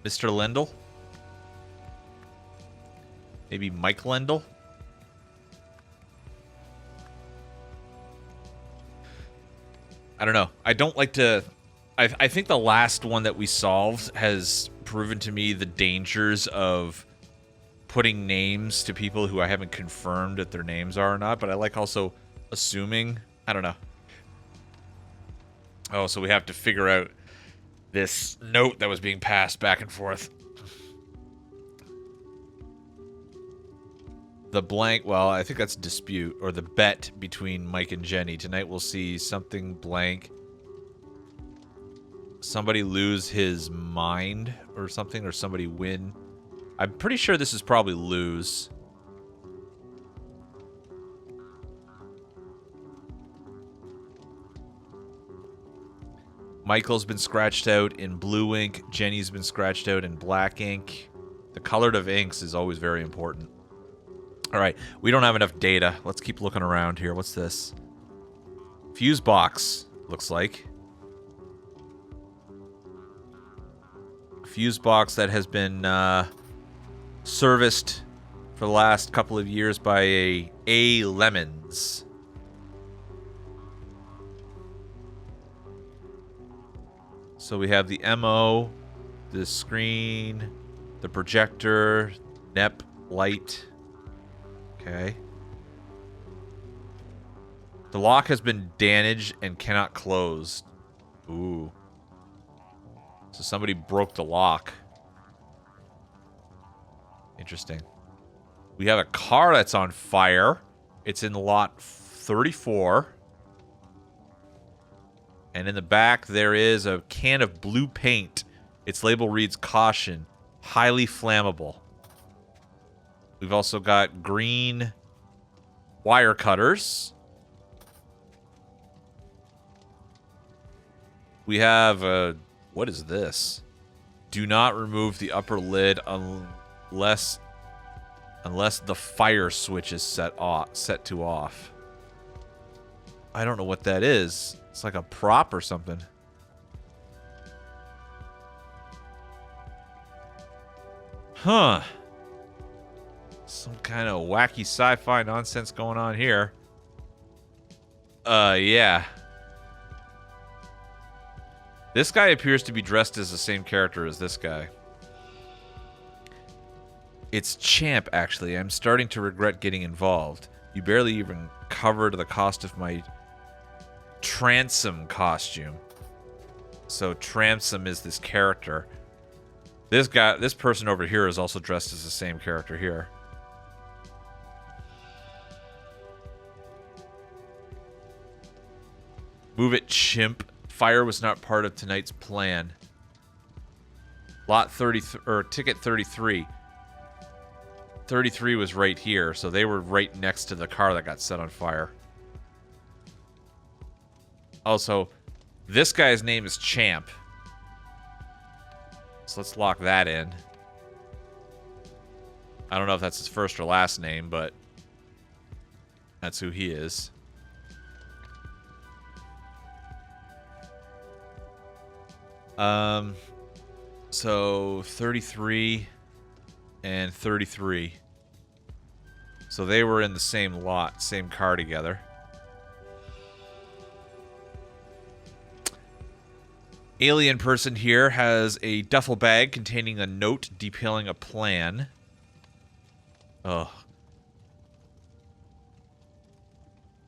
A: Mr. Lendl. Maybe Mike Lendl? I don't know. I don't like to... I think the last one that we solved has proven to me the dangers of putting names to people who I haven't confirmed that their names are or not, but I like also assuming. I don't know. Oh, so we have to figure out this note that was being passed back and forth. The blank, well, I think that's dispute, or the bet between Mike and Jenny. Tonight we'll see something blank. Somebody lose his mind or something, or somebody win. I'm pretty sure this is probably lose. Michael's been scratched out in blue ink. Jenny's been scratched out in black ink. The color of inks is always very important. All right, we don't have enough data. Let's keep looking around here. What's this? Fuse box, looks like. Fuse box that has been serviced for the last couple of years by A. Lemons. So we have the MO, the screen, the projector, NEP light. Okay. The lock has been damaged and cannot close. Ooh. So somebody broke the lock. Interesting. We have a car that's on fire. It's in lot 34. And in the back there is a can of blue paint. Its label reads caution, highly flammable. We've also got green wire cutters. We have a... What is this? Do not remove the upper lid unless the fire switch is set to off. I don't know what that is. It's like a prop or something. Huh. Some kind of wacky sci-fi nonsense going on here. Yeah. This guy appears to be dressed as the same character as this guy. It's Champ, actually. I'm starting to regret getting involved. You barely even covered the cost of my Transom costume. So Transom is this character. This person over here is also dressed as the same character here. Move it, chimp. Fire was not part of tonight's plan. Lot 30 or ticket 33. 33 was right here, so they were right next to the car that got set on fire. Also, this guy's name is Champ. So let's lock that in. I don't know if that's his first or last name, but that's who he is. So 33 and 33. So they were in the same lot, same car together. Alien person here has a duffel bag containing a note detailing a plan. Ugh.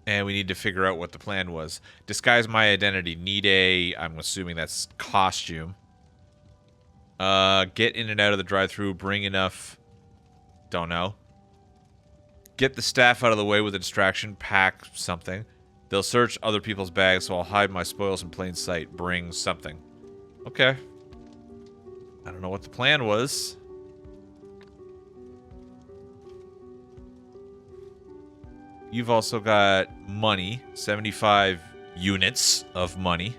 A: And we need to figure out what the plan was. Disguise my identity. Need a, I'm assuming that's costume. Get in and out of the drive-thru. Bring enough. Don't know. Get the staff out of the way with a distraction. Pack something. They'll search other people's bags, so I'll hide my spoils in plain sight. Bring something. Okay. I don't know what the plan was. You've also got money. 75 units of money.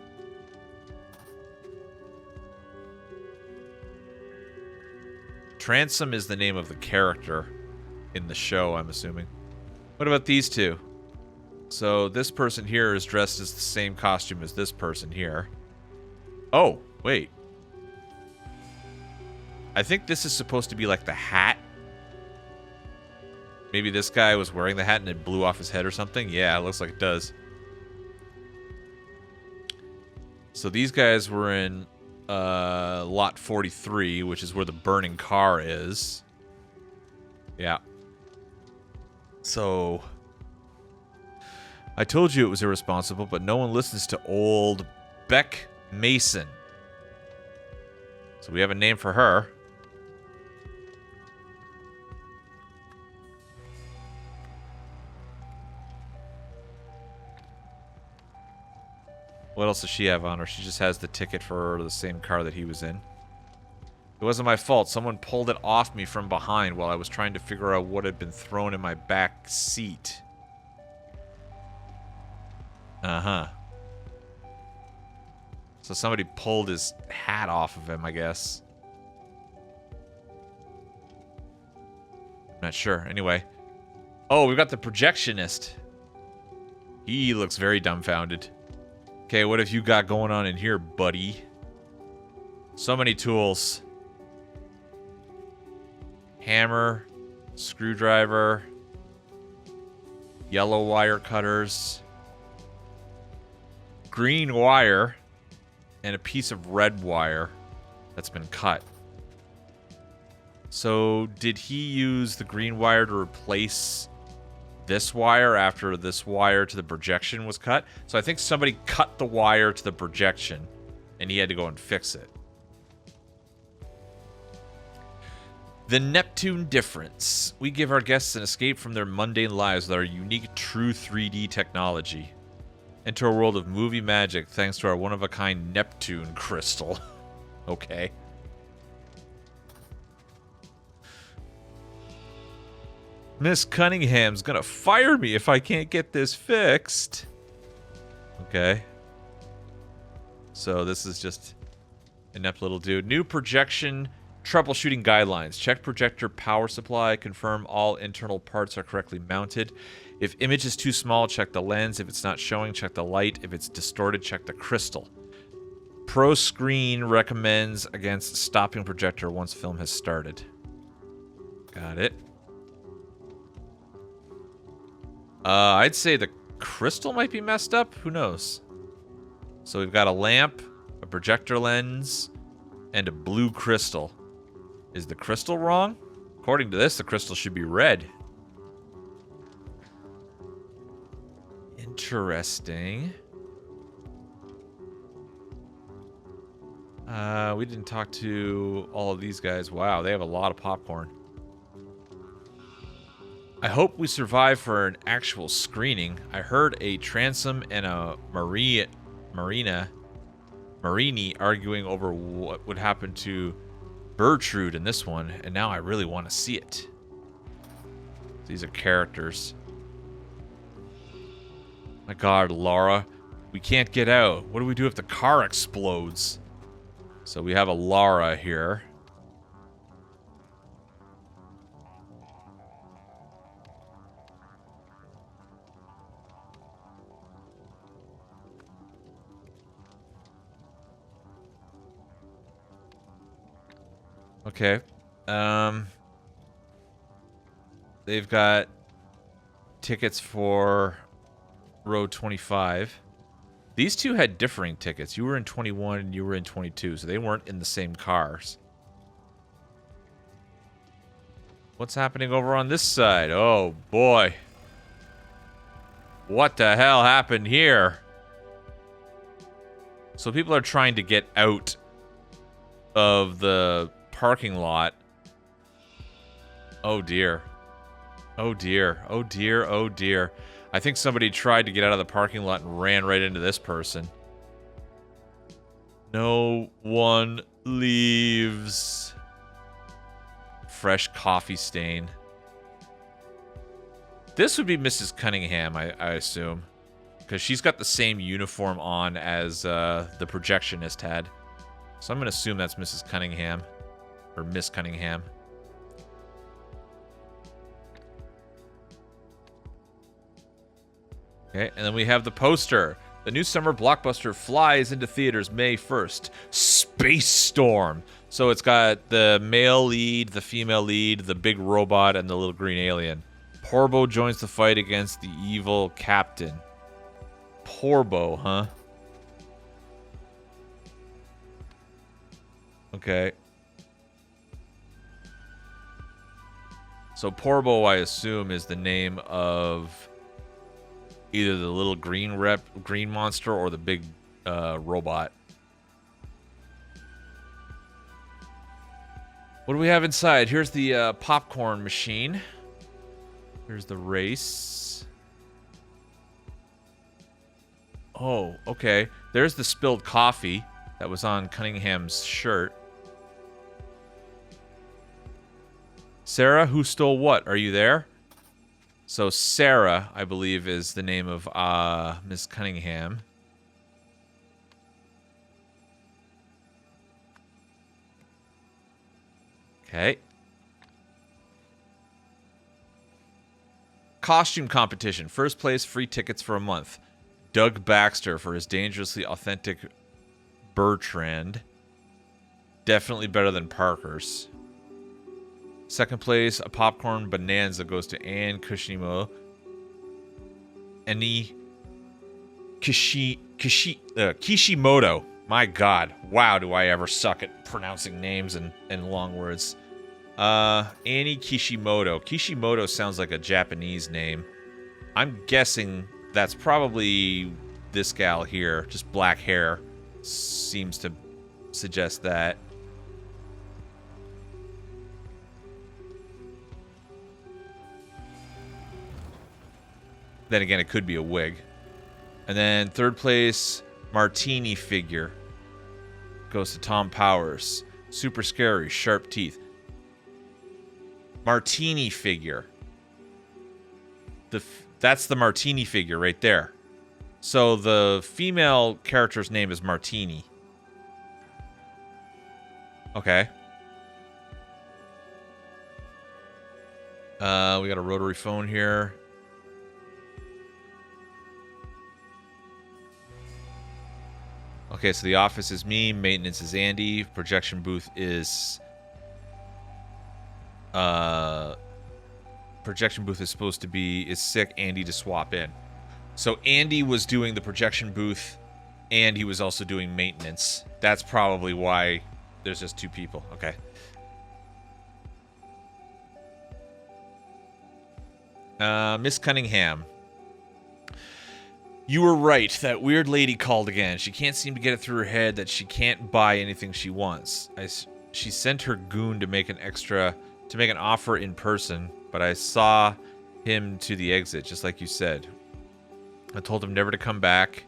A: Transom is the name of the character in the show, I'm assuming. What about these two? So this person here is dressed as the same costume as this person here. Oh, wait. I think this is supposed to be like the hat. Maybe this guy was wearing the hat and it blew off his head or something. Yeah, it looks like it does. So these guys were in lot 43, which is where the burning car is. Yeah. So I told you it was irresponsible, but no one listens to old Beck Mason. So we have a name for her. What else does she have on her? She just has the ticket for the same car that he was in. It wasn't my fault. Someone pulled it off me from behind while I was trying to figure out what had been thrown in my back seat. Uh-huh. So somebody pulled his hat off of him, I guess. Not sure. Anyway. Oh, we've got the projectionist. He looks very dumbfounded. Okay, what have you got going on in here, buddy? So many tools. Hammer, screwdriver, yellow wire cutters, green wire, and a piece of red wire that's been cut. So, did he use the green wire to replace this wire after this wire to the projection was cut? So I think somebody cut the wire to the projection and he had to go and fix it. The Neptune difference. We give our guests an escape from their mundane lives with our unique true 3D technology. Enter a world of movie magic thanks to our one-of-a-kind Neptune crystal. Okay. Miss Cunningham's gonna fire me if I can't get this fixed. Okay. So this is just an inept little dude. New projection troubleshooting guidelines. Check projector power supply. Confirm all internal parts are correctly mounted. If image is too small, check the lens. If it's not showing, check the light. If it's distorted, check the crystal. Pro Screen recommends against stopping projector once film has started. Got it. I'd say the crystal might be messed up. Who knows? So we've got a lamp, a projector lens, and a blue crystal. Is the crystal wrong? According to this, the crystal should be red. Interesting. We didn't talk to all of these guys. Wow, they have a lot of popcorn. I hope we survive for an actual screening. I heard a transom and a Marini arguing over what would happen to Bertrude in this one, and now I really want to see it. These are characters. My god, Laura. We can't get out. What do we do if the car explodes? So we have a Laura here. Okay. They've got tickets for row 25. These two had differing tickets. You were in 21 and you were in 22, so they weren't in the same cars. What's happening over on this side? Oh, boy. What the hell happened here? So people are trying to get out of the parking lot. Oh, dear. Oh, dear. Oh, dear. Oh, dear. I think somebody tried to get out of the parking lot and ran right into this person. No one leaves. Fresh coffee stain. This would be Mrs. Cunningham, I assume. Because she's got the same uniform on as the projectionist had. So I'm going to assume that's Mrs. Cunningham. Or Miss Cunningham. Okay, and then we have the poster. The new summer blockbuster flies into theaters May 1st. Space Storm. So it's got the male lead, the female lead, the big robot, and the little green alien. Porbo joins the fight against the evil captain. Porbo, huh? Okay. So Porbo, I assume, is the name of either the little green monster or the big robot. What do we have inside? Here's the popcorn machine. Here's the race. Oh, okay. There's the spilled coffee that was on Cunningham's shirt. Sarah, who stole what? Are you there? So Sarah, I believe, is the name of Miss Cunningham. Okay. Costume competition. First place, free tickets for a month. Doug Baxter for his dangerously authentic Bertrand. Definitely better than Parker's. Second place, a popcorn bonanza goes to Ann Kishimoto. Kishimoto. My God. Wow, do I ever suck at pronouncing names and long words. Annie Kishimoto. Kishimoto sounds like a Japanese name. I'm guessing that's probably this gal here. Just black hair. Seems to suggest that. Then again, it could be a wig. And then third place, Martini figure. Goes to Tom Powers. Super scary, sharp teeth. Martini figure. That's the Martini figure right there. So the female character's name is Martini. Okay. We got a rotary phone here. Okay, so the office is me, maintenance is Andy, projection booth is supposed to be is sick, Andy to swap in. So Andy was doing the projection booth and he was also doing maintenance. That's probably why there's just two people. Okay. Miss Cunningham. You were right. That weird lady called again. She can't seem to get it through her head that she can't buy anything she wants. She sent her goon to make an offer in person, but I saw him to the exit, just like you said. I told him never to come back.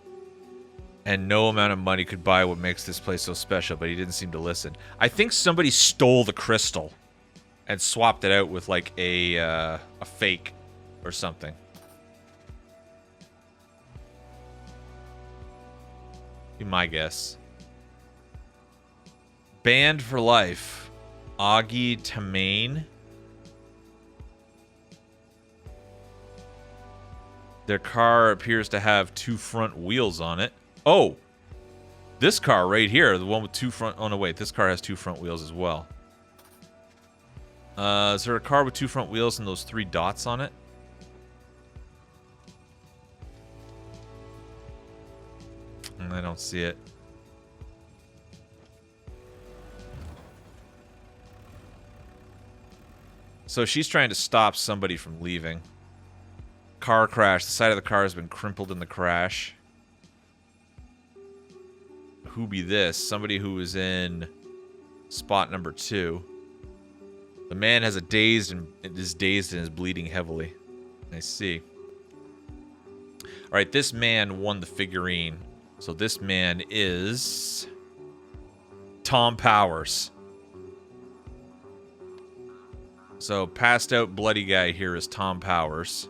A: And no amount of money could buy what makes this place so special, but he didn't seem to listen. I think somebody stole the crystal and swapped it out with, like, a fake or something. Be my guess. Banned for life. Augie Tamain. Their car appears to have 2 front wheels on it. Oh! This car right here, the one with 2 front... Oh, no, wait. This car has 2 front wheels as well. Is there a car with 2 front wheels and those 3 dots on it? I don't see it. So she's trying to stop somebody from leaving. Car crash. The side of the car has been crumpled in the crash. Who be this? Somebody who is in spot number 2. The man has a dazed and is bleeding heavily. I see. Alright, this man won the figurine. So this man is Tom Powers. So passed out bloody guy here is Tom Powers.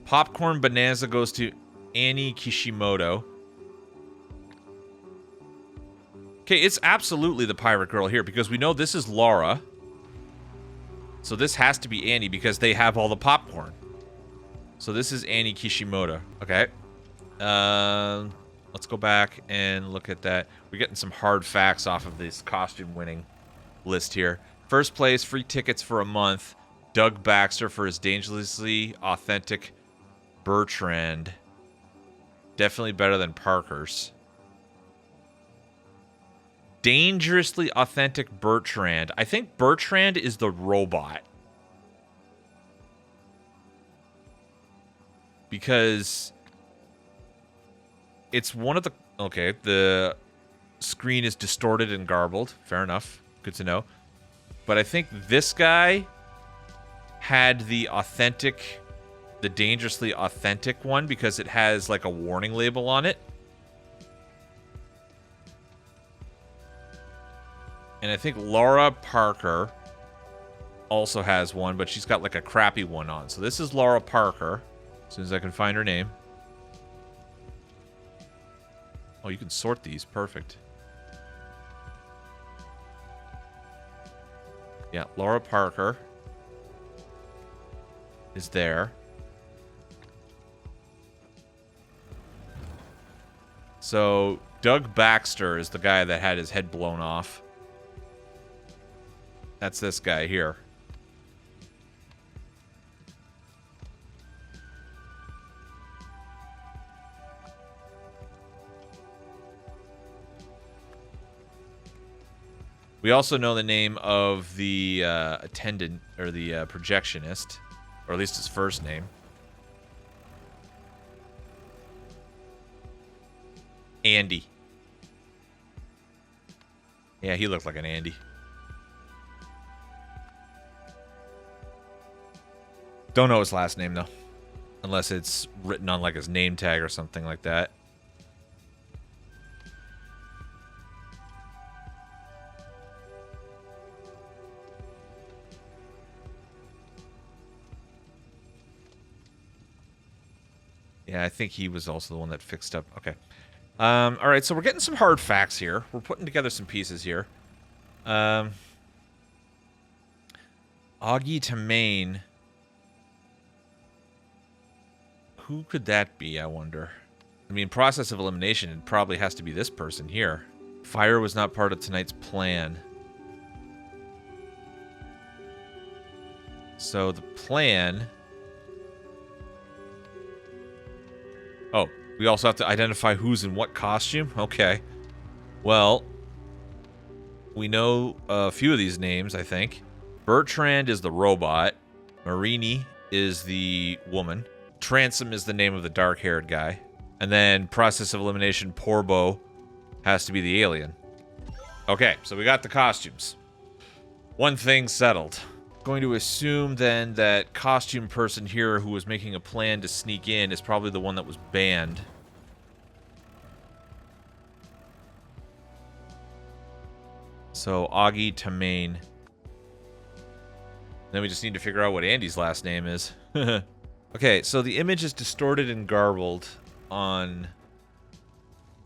A: Popcorn Bonanza goes to Annie Kishimoto. Okay, it's absolutely the pirate girl here because we know this is Laura. So this has to be Annie because they have all the popcorn. So this is Annie Kishimoto. Okay. Let's go back and look at that. We're getting some hard facts off of this costume winning list here. First place, free tickets for a month. Doug Baxter for his dangerously authentic Bertrand. Definitely better than Parker's. Dangerously authentic Bertrand. I think Bertrand is the robot. Because it's one of the... Okay, the screen is distorted and garbled. Fair enough. Good to know. But I think this guy had the authentic... The dangerously authentic one because it has like a warning label on it. And I think Laura Parker also has one, but she's got like a crappy one on. So this is Laura Parker. As soon as I can find her name. Oh, you can sort these. Perfect. Yeah, Laura Parker is there. So, Doug Baxter is the guy that had his head blown off. That's this guy here. We also know the name of the attendant, or the projectionist, or at least his first name. Andy. Yeah, he looked like an Andy. Don't know his last name, though. Unless it's written on, like, his name tag or something like that. Yeah, I think he was also the one that fixed up. Okay. All right, so we're getting some hard facts here. We're putting together some pieces here. Augie Tamain. Who could that be, I wonder? I mean, process of elimination, it probably has to be this person here. Fire was not part of tonight's plan. So the plan... Oh, we also have to identify who's in what costume? Okay. Well, we know a few of these names, I think. Bertrand is the robot. Marini is the woman. Transom is the name of the dark-haired guy. And then, process of elimination, Porbo has to be the alien. Okay, so we got the costumes. One thing settled. Going to assume then that costume person here who was making a plan to sneak in is probably the one that was banned. So, Augie Tamain. Then we just need to figure out what Andy's last name is. Okay, so the image is distorted and garbled on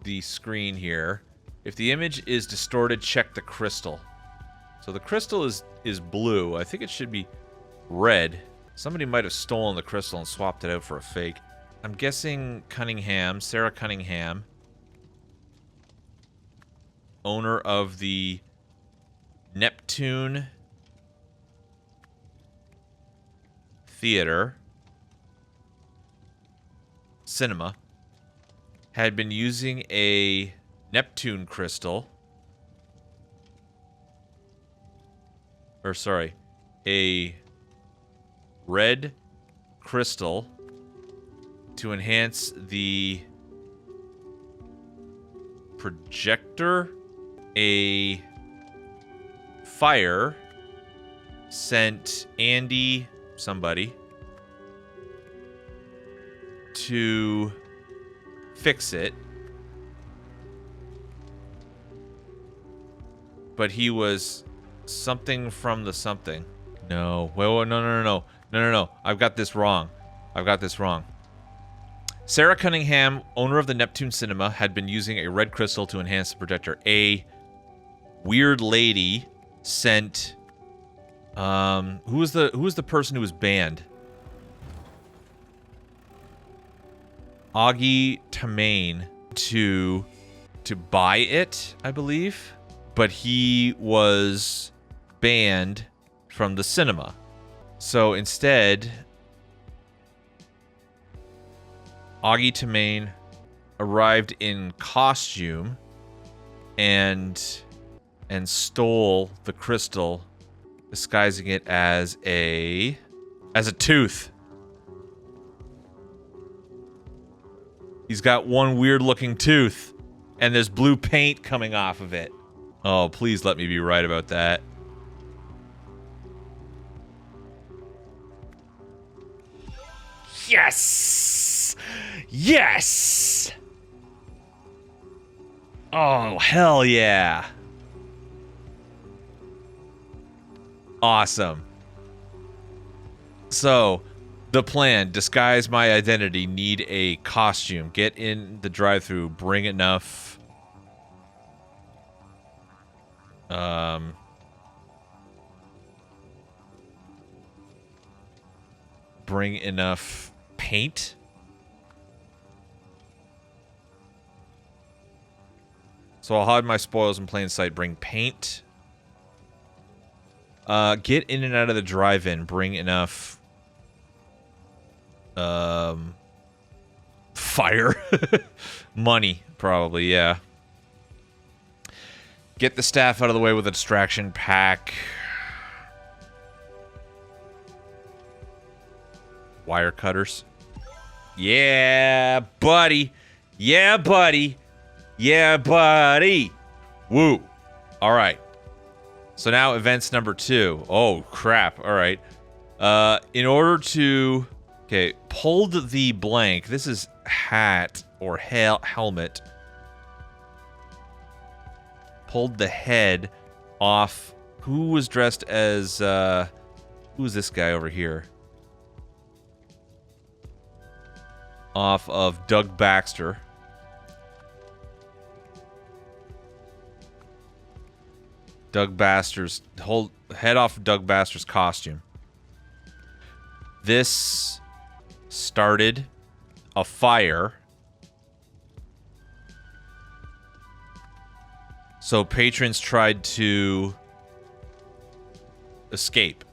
A: the screen here. If the image is distorted, check the crystal. So the crystal is blue. I think it should be red. Somebody might have stolen the crystal and swapped it out for a fake. I'm guessing Cunningham, Sarah Cunningham, owner of the Neptune Theater Cinema, had been using a Neptune crystal, or sorry, a red crystal to enhance the projector. A fire sent Andy, somebody, to fix it, but he was something from the something. No, wait, no. I've got this wrong. Sarah Cunningham, owner of the Neptune Cinema, had been using a red crystal to enhance the projector. A weird lady sent. Who was the person who was banned? Augie Tamain to buy it, I believe, but he was banned from the cinema. So instead, Augie Tamain arrived in costume and stole the crystal, disguising it as a tooth. He's got one weird-looking tooth, and there's blue paint coming off of it. Oh, please let me be right about that. Yes! Yes! Oh, hell yeah. Awesome. So, the plan, disguise my identity, need a costume. Get in the drive-thru, bring enough... bring enough paint. So I'll hide my spoils in plain sight, bring paint. Get in and out of the drive-in, bring enough... fire. Money, probably, yeah. Get the staff out of the way with a distraction pack. Wire cutters. Yeah, buddy. Yeah, buddy. Yeah, buddy. Woo. All right. So now events number 2. Oh, crap. All right. In order to... Okay, pulled the blank. This is hat or helmet. Pulled the head off. Who was dressed as... who's this guy over here? Off of Doug Baxter. Doug Baxter's... head off of Doug Baxter's costume. This started a fire. So patrons tried to escape.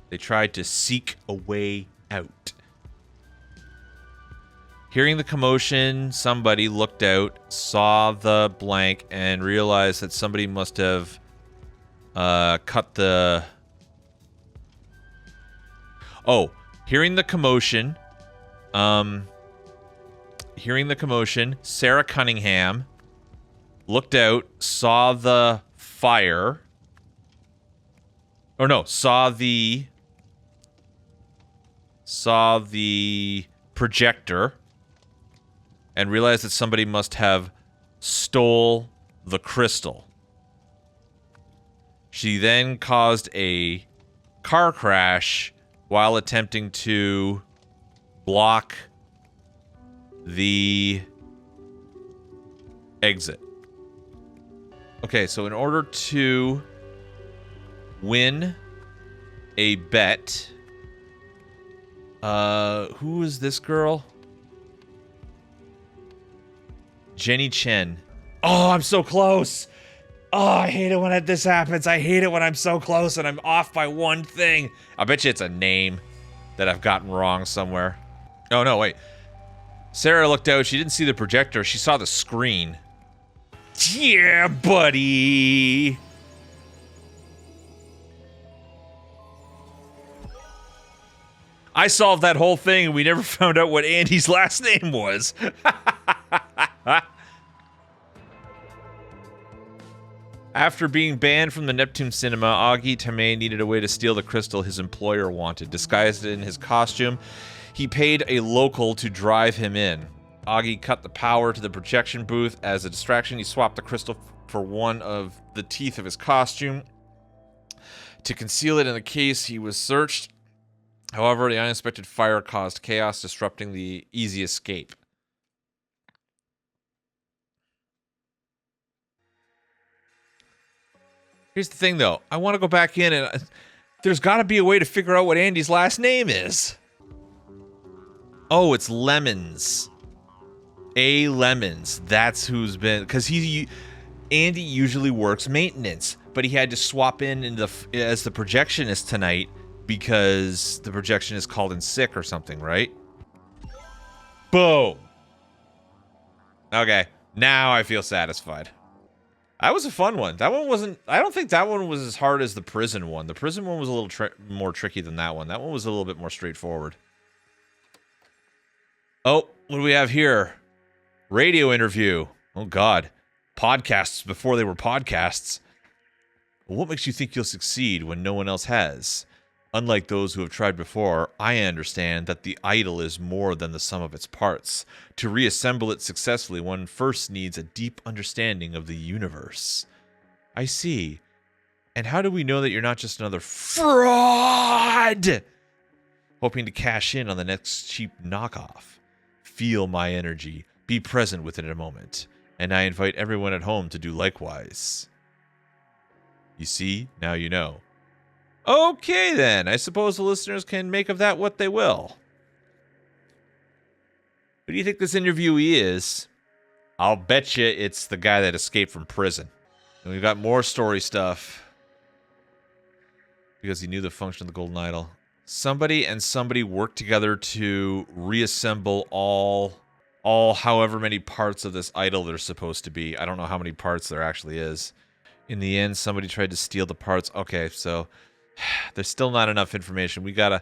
A: They tried to seek a way out. Hearing the commotion, somebody looked out, saw the blank, and realized that somebody must have cut the... Oh, hearing the commotion, Sarah Cunningham looked out, saw the fire, Or no, saw the projector and realized that somebody must have stole the crystal. She then caused a car crash while attempting to block the exit. Okay, so in order to win a bet, who is this girl? Jenny Chen. Oh, I'm so close. Oh, I hate it when this happens. I hate it when I'm so close and I'm off by one thing. I bet you it's a name that I've gotten wrong somewhere. Oh, no, wait. Sarah looked out. She didn't see the projector. She saw the screen. Yeah, buddy. I solved that whole thing and we never found out what Andy's last name was. After being banned from the Neptune cinema, Augie Tamay needed a way to steal the crystal his employer wanted. Disguised in his costume, he paid a local to drive him in. Augie cut the power to the projection booth. As a distraction, he swapped the crystal for one of the teeth of his costume. To conceal it in the case, he was searched. However, the unexpected fire caused chaos, disrupting the easy escape. Here's the thing, though. I want to go back in, and there's got to be a way to figure out what Andy's last name is. Oh, it's Lemons. A. Lemons. That's who's been... Because Andy usually works maintenance, but he had to swap in as the projectionist tonight because the projectionist called in sick or something, right? Boom. Okay. Now I feel satisfied. That was a fun one. That one wasn't... I don't think that one was as hard as the prison one. The prison one was a little more tricky than that one. That one was a little bit more straightforward. Oh, what do we have here? Radio interview. Oh, God. Podcasts before they were podcasts. What makes you think you'll succeed when no one else has? Unlike those who have tried before, I understand that the idol is more than the sum of its parts. To reassemble it successfully, one first needs a deep understanding of the universe. I see. And how do we know that you're not just another fraud? Hoping to cash in on the next cheap knockoff. Feel my energy. Be present with it in a moment. And I invite everyone at home to do likewise. You see? Now you know. Okay, then. I suppose the listeners can make of that what they will. Who do you think this interviewee is? I'll bet you it's the guy that escaped from prison. And we've got more story stuff. Because he knew the function of the golden idol. Somebody and somebody worked together to reassemble all however many parts of this idol there's supposed to be. I don't know how many parts there actually is. In the end, somebody tried to steal the parts. Okay, so... there's still not enough information. We gotta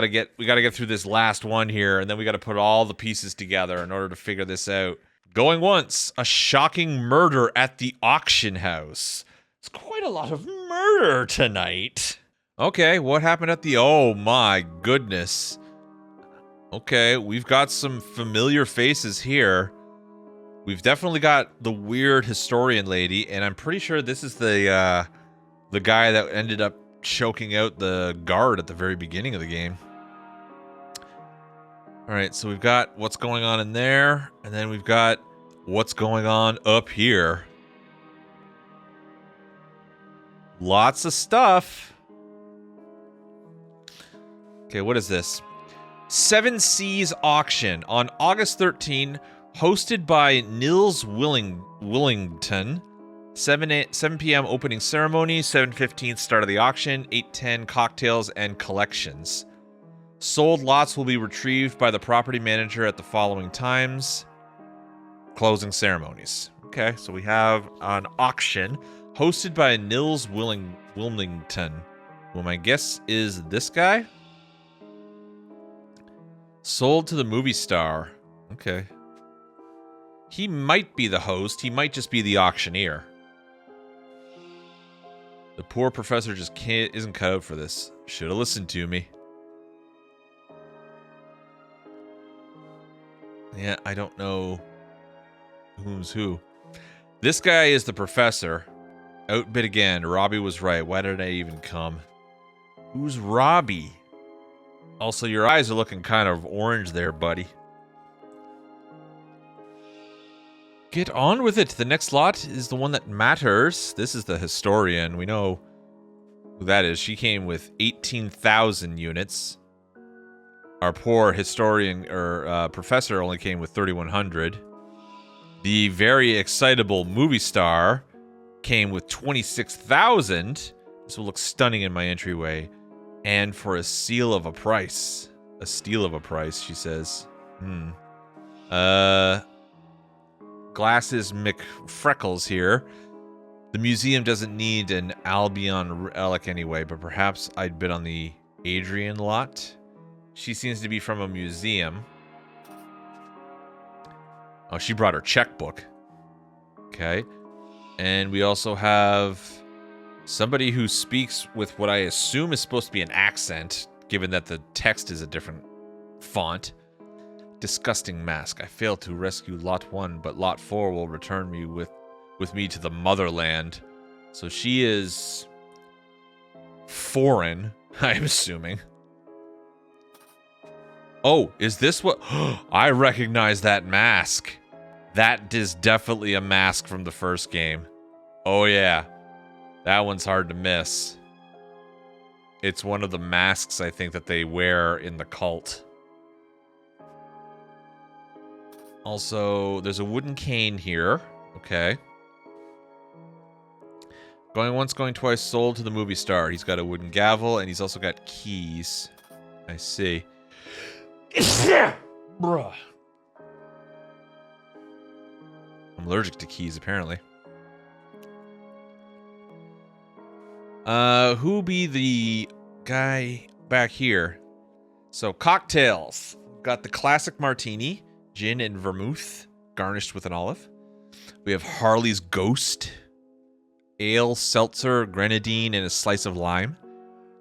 A: get through this last one here, and then we gotta put all the pieces together in order to figure this out. Going once, a shocking murder at the auction house. It's quite a lot of murder tonight. Okay, what happened at the... Oh my goodness. Okay, we've got some familiar faces here. We've definitely got the weird historian lady, and I'm pretty sure this is the guy that ended up choking out the guard at the very beginning of the game. Alright, so we've got what's going on in there, and then we've got what's going on up here. Lots of stuff. Okay, what is this? Seven Seas Auction on August 13, hosted by Nils Willington. 7 p.m. opening ceremony, 7:15 start of the auction, 8:10 cocktails and collections. Sold lots will be retrieved by the property manager at the following times. Closing ceremonies. Okay, so we have an auction hosted by Nils Wilmington, who my guess is this guy. Sold to the movie star. Okay. He might be the host. He might just be the auctioneer. The poor professor just isn't cut out for this. Should have listened to me. Yeah, I don't know who's who. This guy is the professor. Outbid again. Robbie was right. Why did I even come? Who's Robbie? Also, your eyes are looking kind of orange there, buddy. Get on with it. The next lot is the one that matters. This is the historian. We know who that is. She came with 18,000 units. Our poor historian or professor only came with 3,100. The very excitable movie star came with 26,000. This will look stunning in my entryway. And for a seal of a price. A steal of a price, she says. Glasses McFreckles here. The museum doesn't need an Albion relic anyway, but perhaps I'd bid on the Adrian lot. She seems to be from a museum. Oh, she brought her checkbook. Okay. And we also have somebody who speaks with what I assume is supposed to be an accent, given that the text is a different font. Disgusting mask. I failed to rescue Lot 1, but Lot 4 will return me with me to the motherland. So she is foreign, I'm assuming. Oh, is this what? I recognize that mask. That is definitely a mask from the first game. Oh, yeah. That one's hard to miss. It's one of the masks, I think, that they wear in the cult. Also, there's a wooden cane here. Okay. Going once, going twice, sold to the movie star. He's got a wooden gavel, and he's also got keys. I see. Bruh. I'm allergic to keys, apparently. Who be the guy back here? So, cocktails. Got the classic martini, gin and vermouth, garnished with an olive. We have Harley's Ghost, ale, seltzer, grenadine, and a slice of lime.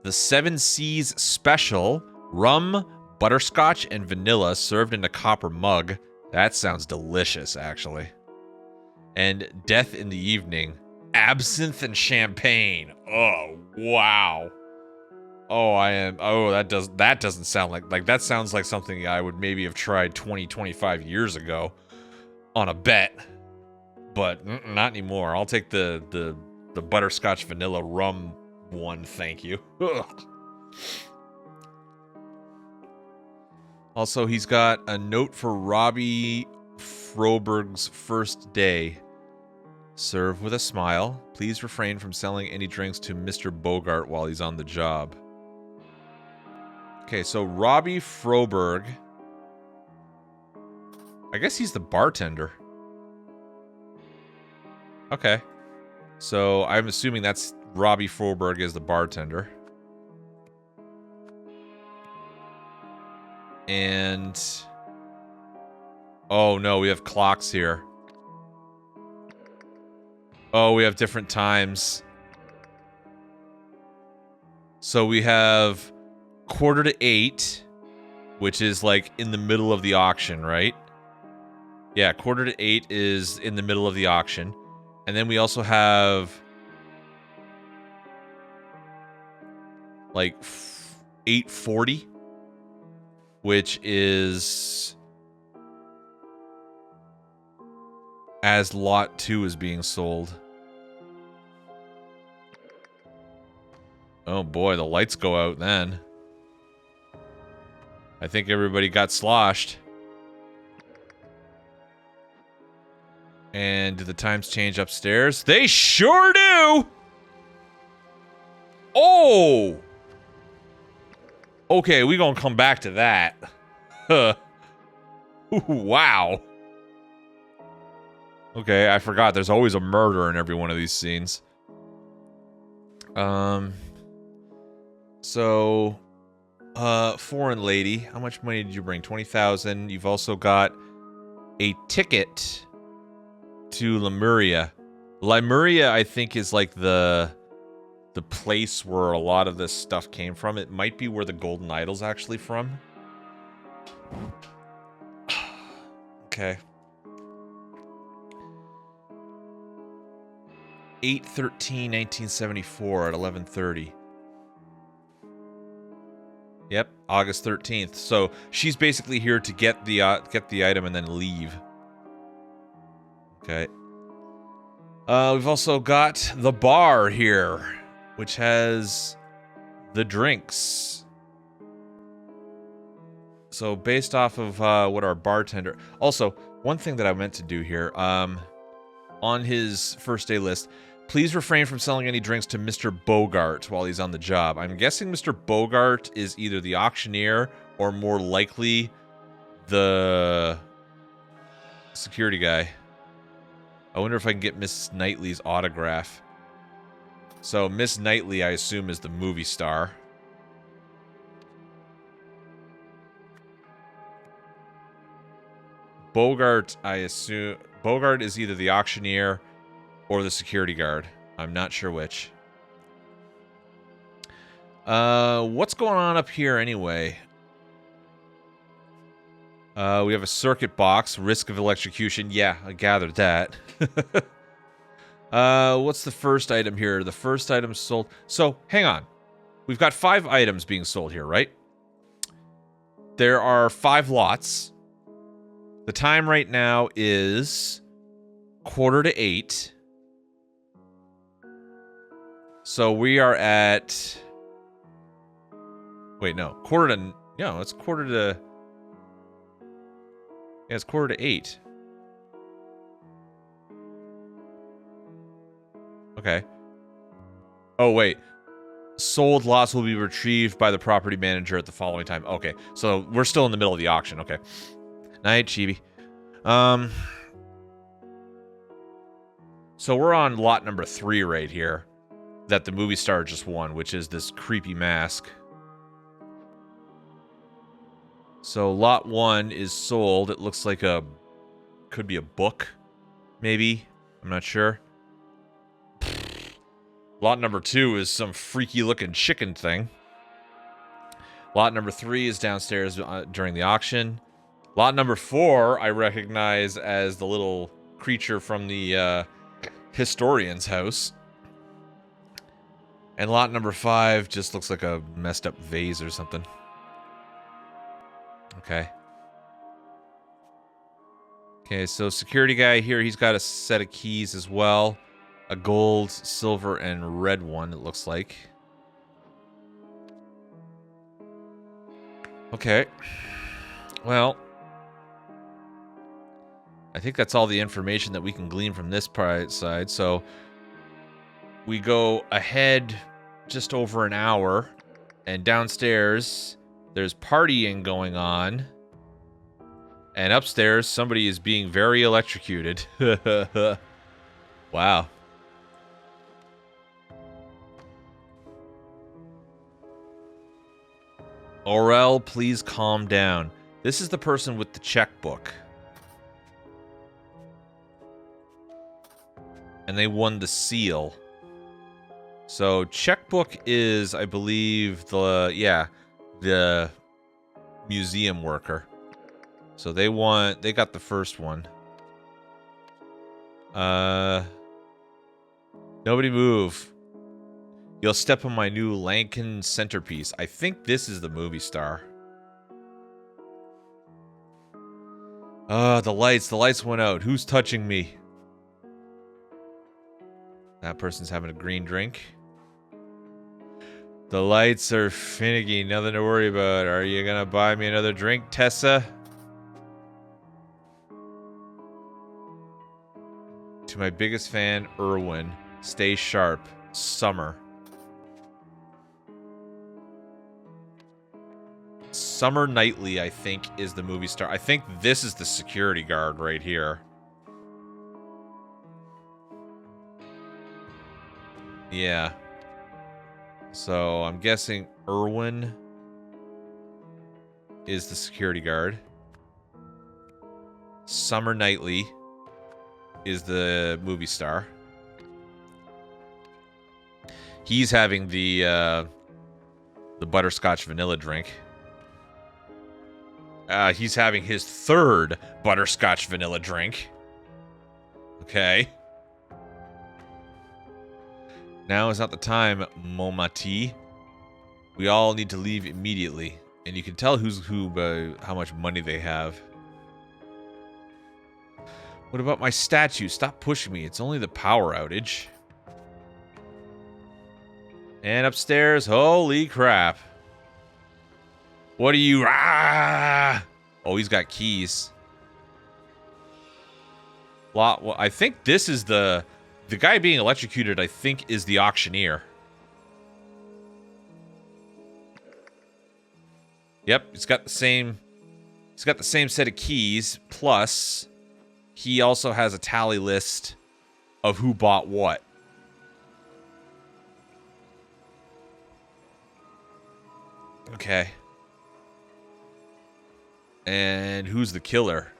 A: The Seven Seas Special, rum, butterscotch, and vanilla served in a copper mug. That sounds delicious, actually. And Death in the Evening, absinthe and champagne. Oh, wow. That doesn't sound like that sounds like something I would maybe have tried 25 years ago on a bet. But not anymore. I'll take the butterscotch vanilla rum one, thank you. Ugh. Also, he's got a note for Robbie Froberg's first day. Serve with a smile. Please refrain from selling any drinks to Mr. Bogart while he's on the job. Okay, so Robbie Froberg. I guess he's the bartender. Okay. So I'm assuming that's Robbie Froberg is the bartender. And... oh no, we have clocks here. Oh, we have different times. So we have 7:45, which is like in the middle of the auction, right? Yeah, 7:45 is in the middle of the auction. And then we also have like 8:40, which is as Lot 2 is being sold. Oh boy, the lights go out then. I think everybody got sloshed. And do the times change upstairs? They sure do! Oh! Okay, we gonna come back to that. Wow. Okay, I forgot. There's always a murder in every one of these scenes. So, foreign lady. How much money did you bring? 20,000. You've also got a ticket to Lemuria. Lemuria, I think, is like the the place where a lot of this stuff came from. It might be where the golden idol's actually from. Okay. 8/13/1974 at 11:30. Yep, August 13th. So she's basically here to get the item and then leave. Okay. We've also got the bar here, which has the drinks. So based off of what our bartender... Also, one thing that I meant to do here, on his first day list, please refrain from selling any drinks to Mr. Bogart while he's on the job. I'm guessing Mr. Bogart is either the auctioneer or more likely the security guy. I wonder if I can get Miss Knightley's autograph. So Miss Knightley, I assume, is the movie star. Bogart, I assume... Bogart is either the auctioneer or the security guard. I'm not sure which. What's going on up here anyway? We have a circuit box. Risk of electrocution. Yeah, I gathered that. What's the first item here? The first item sold... So, hang on. We've got 5 items being sold here, right? There are 5 lots. The time right now is 7:45. So we are at... Wait, no. No, it's 7:45. Yeah, it's 7:45. Okay. Oh, wait. Sold lots will be retrieved by the property manager at the following time. Okay, so we're still in the middle of the auction. Okay. Night, Chibi. So we're on lot number 3 right here that the movie star just won, which is this creepy mask. So lot 1 is sold. It looks like could be a book, maybe. I'm not sure. Lot number 2 is some freaky looking chicken thing. Lot number 3 is downstairs during the auction. Lot number 4 I recognize as the little creature from the historian's house. And lot number 5 just looks like a messed up vase or something. Okay. Okay, so security guy here, he's got a set of keys as well. A gold, silver, and red one, it looks like. Okay. Well, I think that's all the information that we can glean from this side. So we go ahead just over an hour, and downstairs there's partying going on, and upstairs somebody is being very electrocuted. Wow. Aurel, please calm down. This is the person with the checkbook. And they won the seal. So checkbook is, I believe, the museum worker. So they got the first one. Nobody move. You'll step on my new Lankin centerpiece. I think this is the movie star. The lights went out. Who's touching me? That person's having a green drink. The lights are finicky. Nothing to worry about. Are you gonna buy me another drink, Tessa? To my biggest fan, Irwin. Stay sharp. Summer. Summer Knightley, I think, is the movie star. I think this is the security guard right here. Yeah. So I'm guessing Irwin is the security guard. Summer Knightley is the movie star. He's having the butterscotch vanilla drink. He's having his third butterscotch vanilla drink. Okay. Now is not the time, Momati. We all need to leave immediately. And you can tell who's who by how much money they have. What about my statue? Stop pushing me. It's only the power outage. And upstairs, holy crap. What are you? Ah! Oh, he's got keys. Well, I think this is the guy being electrocuted, I think, is the auctioneer. Yep, he's got the same set of keys, plus he also has a tally list of who bought what. Okay. And who's the killer?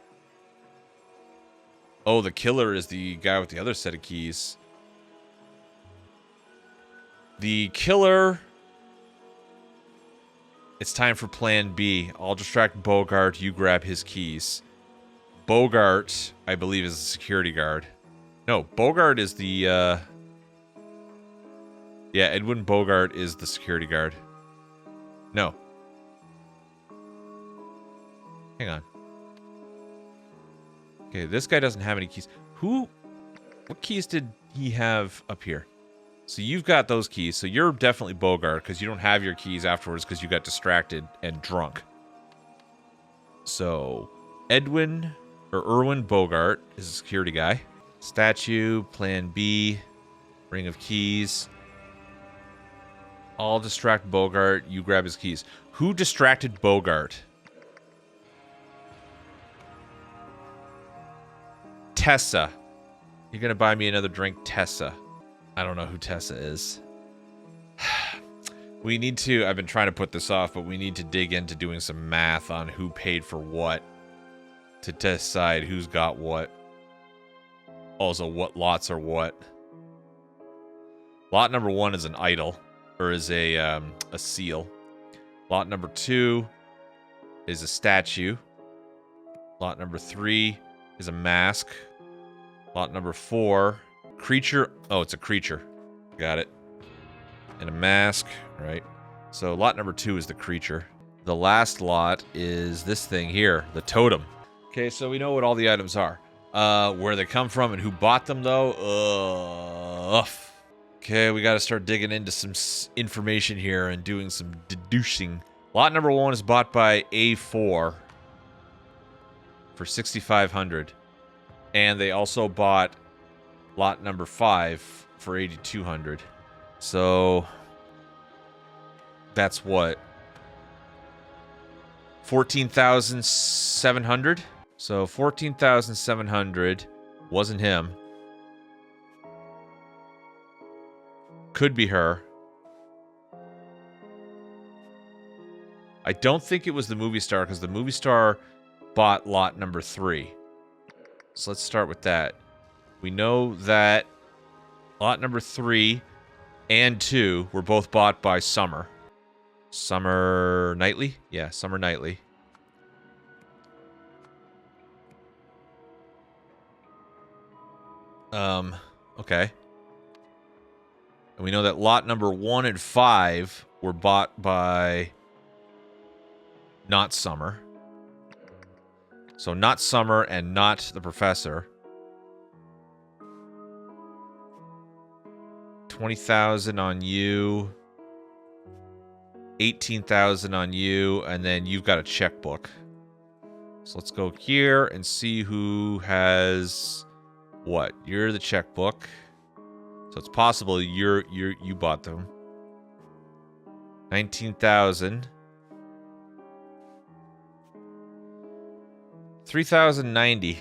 A: Oh, the killer is the guy with the other set of keys. The killer... It's time for plan B. I'll distract Bogart. You grab his keys. Bogart, I believe, is the security guard. No, Bogart is the... Yeah, Edwin Bogart is the security guard. No. Hang on. Okay, this guy doesn't have any keys. What keys did he have up here? So you've got those keys, so you're definitely Bogart, because you don't have your keys afterwards because you got distracted and drunk. So, Erwin Bogart is a security guy. Statue, plan B, ring of keys. I'll distract Bogart, you grab his keys. Who distracted Bogart? Tessa. You're gonna buy me another drink, Tessa. I don't know who Tessa is. We need to... I've been trying to put this off, but we need to dig into doing some math on who paid for what to decide who's got what. Also, what lots are what. Lot number 1 is an idol, or is a seal. Lot number 2 is a statue. Lot number 3 is a mask. Lot number 4... Creature. Oh, it's a creature. Got it. And a mask. Right. So lot number 2 is the creature. The last lot is this thing here. The totem. Okay, so we know what all the items are. Where they come from and who bought them, though. Okay, we got to start digging into some information here and doing some deducing. Lot number 1 is bought by A4 for 6,500. And they also bought lot number 5 for 8,200. So that's what? 14,700? So 14,700 wasn't him. Could be her. I don't think it was the movie star because the movie star bought lot number 3. So let's start with that. We know that lot number 3 and 2 were both bought by Summer. Summer Knightley? Yeah, Summer Knightley. Okay. And we know that lot number 1 and 5 were bought by not Summer. So not Summer and not the professor. 20,000 on you. 18,000 on you, and then you've got a checkbook. So let's go here and see who has what. You're the checkbook. So it's possible you bought them. 19,000. 3,090.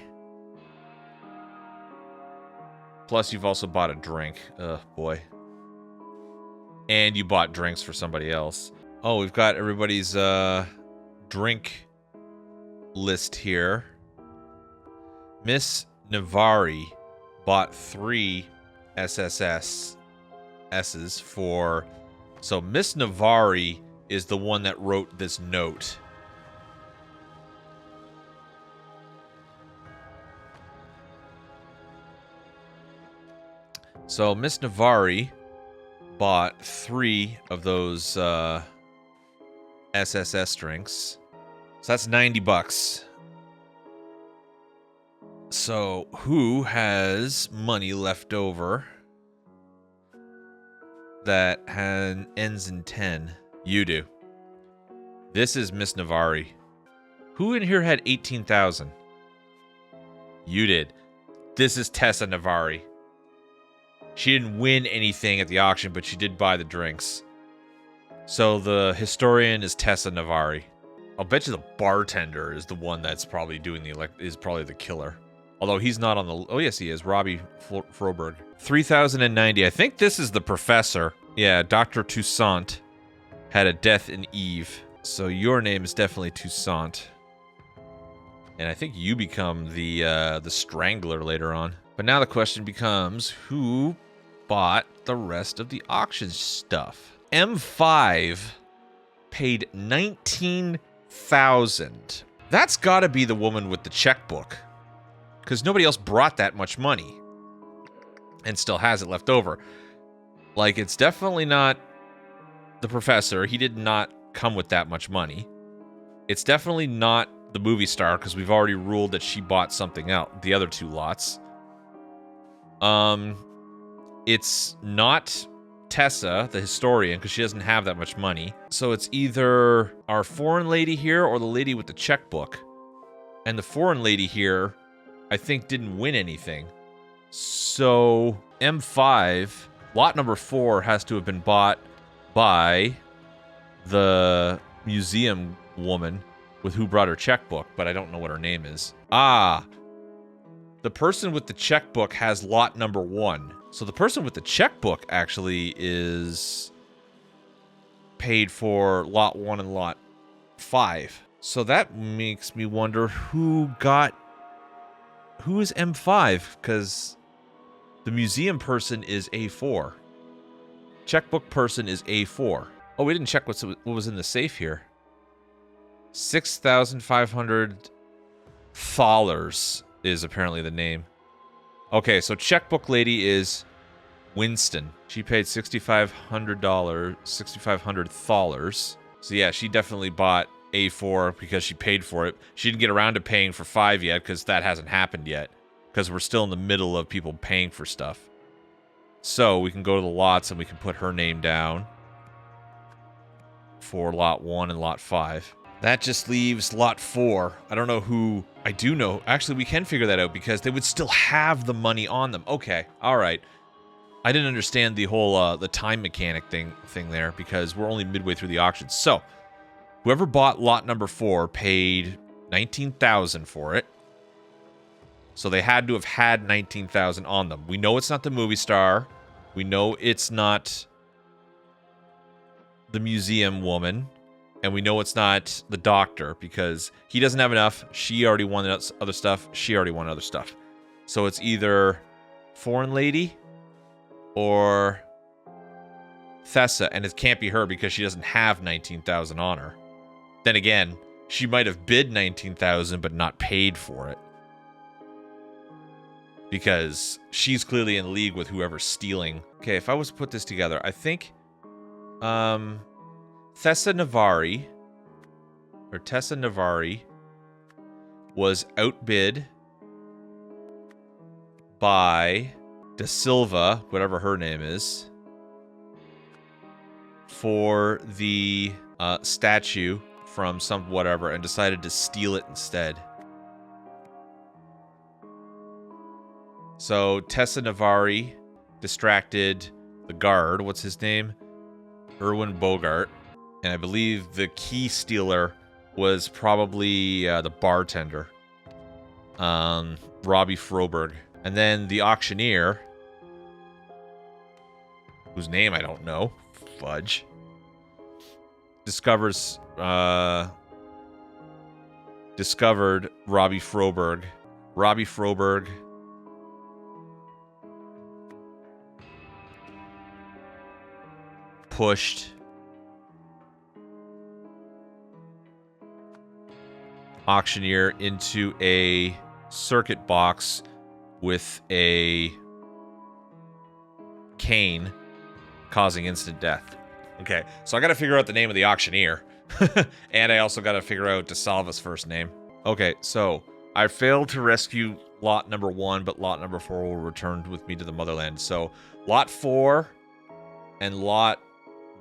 A: Plus, you've also bought a drink. Ugh, boy. And you bought drinks for somebody else. Oh, we've got everybody's drink list here. Miss Navari bought 3 SSS. S's for... So Miss Navari is the one that wrote this note. So Miss Navari bought 3 of those SSS drinks. So that's $90. So who has money left over that ends in 10? You do. This is Miss Navari. Who in here had 18,000? You did. This is Tessa Navari. She didn't win anything at the auction, but she did buy the drinks. So the historian is Tessa Navari. I'll bet you the bartender is the one that's probably doing is probably the killer. Although he's not on the... Oh, yes, he is. Robbie Froberg. 3,090. I think this is the professor. Yeah, Dr. Toussaint had a death in Eve. So your name is definitely Toussaint. And I think you become the strangler later on. But now the question becomes, who bought the rest of the auction stuff? M5 paid $19,000. That's got to be the woman with the checkbook. Because nobody else brought that much money. And still has it left over. Like, it's definitely not the professor. He did not come with that much money. It's definitely not the movie star, because we've already ruled that she bought something out. The other 2 lots. It's not Tessa, the historian, because she doesn't have that much money. So it's either our foreign lady here or the lady with the checkbook. And the foreign lady here, I think, didn't win anything. So M5, lot number 4 has to have been bought by the museum woman with who brought her checkbook, but I don't know what her name is. Ah, the person with the checkbook has lot number 1. So the person with the checkbook actually is paid for lot 1 and lot 5. So that makes me wonder who is M5, because the museum person is A4. Checkbook person is A4. Oh, we didn't check what was in the safe here. 6,500 thalers is apparently the name. Okay, so checkbook lady is Winston. She paid $6,500, 6,500 thalers. So yeah, she definitely bought A4 because she paid for it. She didn't get around to paying for 5 yet because that hasn't happened yet. Because we're still in the middle of people paying for stuff. So we can go to the lots and we can put her name down for lot 1 and lot 5. That just leaves lot 4. I don't know who... I do know. Actually, we can figure that out because they would still have the money on them. Okay, all right. I didn't understand the whole the time mechanic thing there because we're only midway through the auction. So, whoever bought lot number 4 paid $19,000 for it. So they had to have had $19,000 on them. We know it's not the movie star. We know it's not the museum woman. And we know it's not the doctor because he doesn't have enough. She already won other stuff. She already won other stuff. So it's either foreign lady or Thessa. And it can't be her because she doesn't have $19,000 on her. Then again, she might have bid $19,000 but not paid for it. Because she's clearly in league with whoever's stealing. Okay, if I was to put this together, I think... Tessa Navari was outbid by De Silva, whatever her name is, for the statue from some whatever and decided to steal it instead. So Tessa Navari distracted the guard. What's his name? Erwin Bogart. And I believe the key stealer was probably the bartender, Robbie Froberg. And then the auctioneer, whose name I don't know, fudge, discovered Robbie Froberg. Robbie Froberg pushed auctioneer into a circuit box with a cane, causing instant death. Okay, so I gotta figure out the name of the auctioneer. And I also gotta figure out DeSalva's first name. Okay, so I failed to rescue lot number 1, but lot number 4 will return with me to the motherland. So lot 4 and lot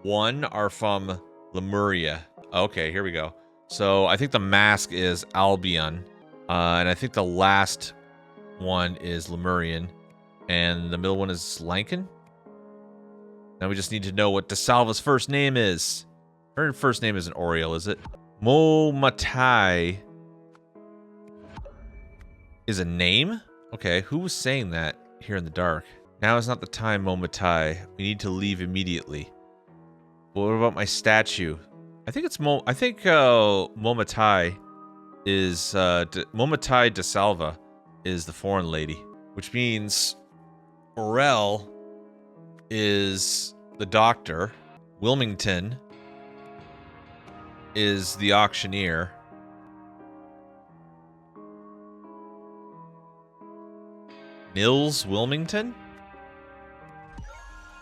A: 1 are from Lemuria. Okay, here we go. So I think the mask is Albion, and I think the last one is Lemurian, and the middle one is Lankan. Now we just need to know what DeSalva's first name is. Her first name isn't Oriel, is it? Momatai is a name? Okay, who was saying that here in the dark? Now is not the time, Momatai. We need to leave immediately. Well, what about my statue? I think it's Momatai is Momatai DeSalva is the foreign lady, which means Orel is the doctor, Wilmington is the auctioneer, Nils Wilmington?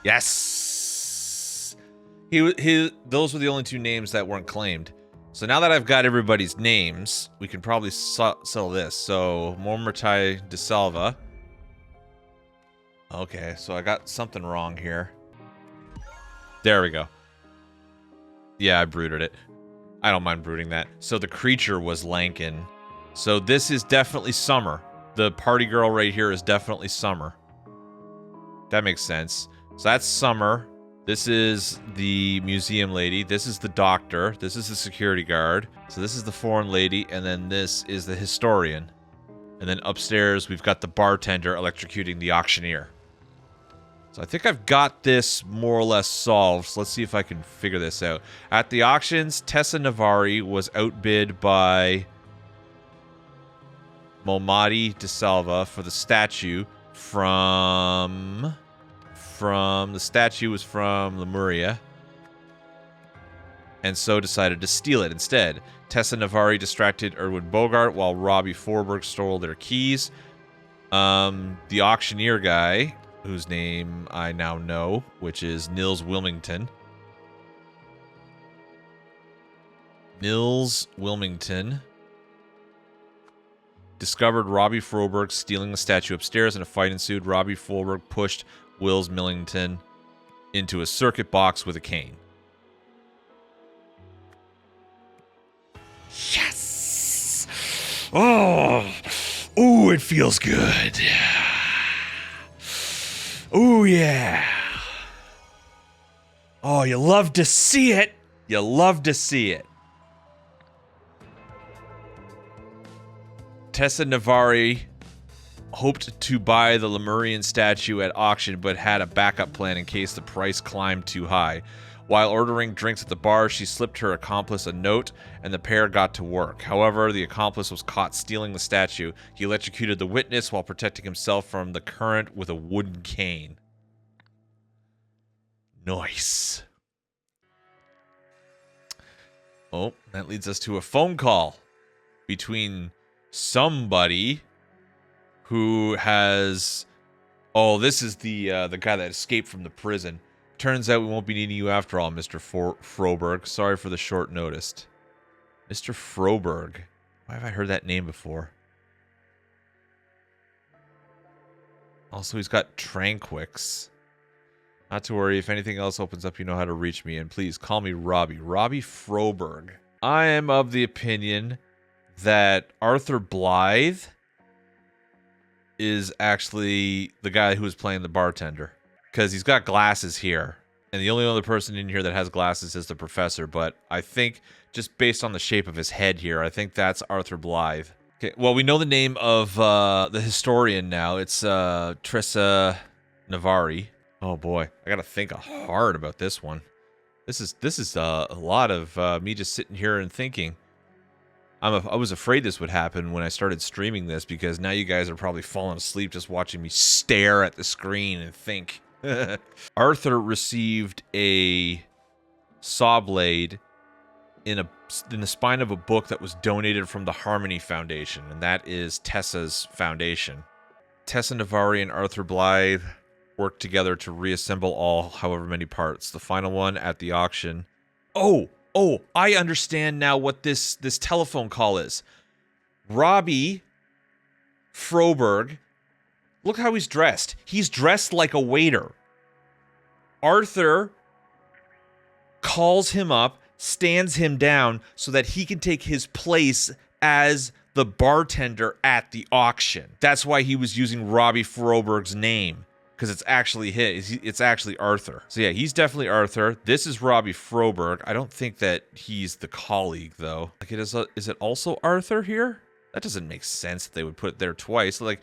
A: Yes! Those were the only 2 names that weren't claimed. So now that I've got everybody's names, we can probably settle this. So, Momatai DeSalva. Okay, so I got something wrong here. There we go. Yeah, I brooded it. I don't mind brooding that. So the creature was Lankan. So this is definitely Summer. The party girl right here is definitely Summer. That makes sense. So that's Summer. This is the museum lady. This is the doctor. This is the security guard. So this is the foreign lady. And then this is the historian. And then upstairs, we've got the bartender electrocuting the auctioneer. So I think I've got this more or less solved. So let's see if I can figure this out. At the auctions, Tessa Navari was outbid by Momati DeSalva for the statue from the statue was from Lemuria. And so decided to steal it instead. Tessa Navari distracted Erwin Bogart while Robbie Forberg stole their keys. The auctioneer guy, whose name I now know, which is Nils Wilmington. Nils Wilmington discovered Robbie Forberg stealing the statue upstairs, and a fight ensued. Robbie Forberg pushed Wills Millington into a circuit box with a cane. Yes! Oh! Ooh, it feels good. Ooh, yeah. Oh, you love to see it. You love to see it. Tessa Navari hoped to buy the Lemurian statue at auction, but had a backup plan in case the price climbed too high. While ordering drinks at the bar, she slipped her accomplice a note, and the pair got to work. However, the accomplice was caught stealing the statue. He electrocuted the witness while protecting himself from the current with a wooden cane. Nice. Oh, that leads us to a phone call between somebody who has... Oh, this is the guy that escaped from the prison. Turns out we won't be needing you after all, Mr. Froberg. Sorry for the short notice. Mr. Froberg. Why have I heard that name before? Also, he's got Tranquix. Not to worry. If anything else opens up, you know how to reach me. And please, call me Robbie. Robbie Froberg. I am of the opinion that Arthur Blythe is actually the guy who was playing the bartender. Because he's got glasses here. And the only other person in here that has glasses is the professor. But I think, just based on the shape of his head here, I think that's Arthur Blythe. Okay, well, we know the name of the historian now. It's Tessa Navari. Oh, boy. I got to think hard about this one. This is a lot of me just sitting here and thinking. I was afraid this would happen when I started streaming this, because now you guys are probably falling asleep just watching me stare at the screen and think. Arthur received a saw blade in the spine of a book that was donated from the Harmony Foundation, and that is Tessa's foundation. Tessa Navari and Arthur Blythe worked together to reassemble all however many parts. The final one at the auction. Oh, I understand now what this telephone call is. Robbie Froberg, look how he's dressed. He's dressed like a waiter. Arthur calls him up, stands him down so that he can take his place as the bartender at the auction. That's why he was using Robbie Froberg's name, because it's actually his. It's actually Arthur. So yeah, he's definitely Arthur. This is Robbie Froberg. I don't think that he's the colleague though. Like, is it also Arthur here? That doesn't make sense that they would put it there twice. Like,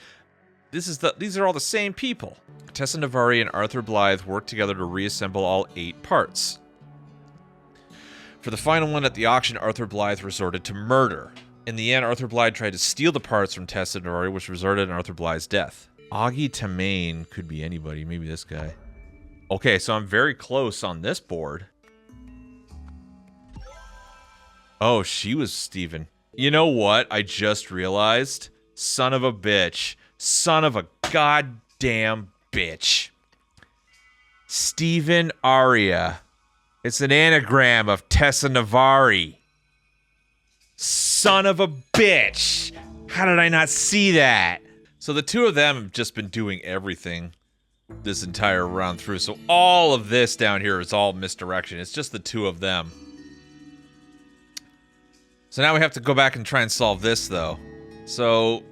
A: these are all the same people. Tessa Navari and Arthur Blythe worked together to reassemble all 8 parts. For the final one at the auction, Arthur Blythe resorted to murder. In the end, Arthur Blythe tried to steal the parts from Tessa Navari, which resulted in Arthur Blythe's death. Augie Tamain could be anybody, maybe this guy. Okay, so I'm very close on this board. Oh, she was Steven. You know what? I just realized. Son of a bitch. Son of a goddamn bitch. Steven Aria. It's an anagram of Tessa Navari. Son of a bitch. How did I not see that? So the two of them have just been doing everything this entire round through. So all of this down here is all misdirection. It's just the two of them. So now we have to go back and try and solve this, though. So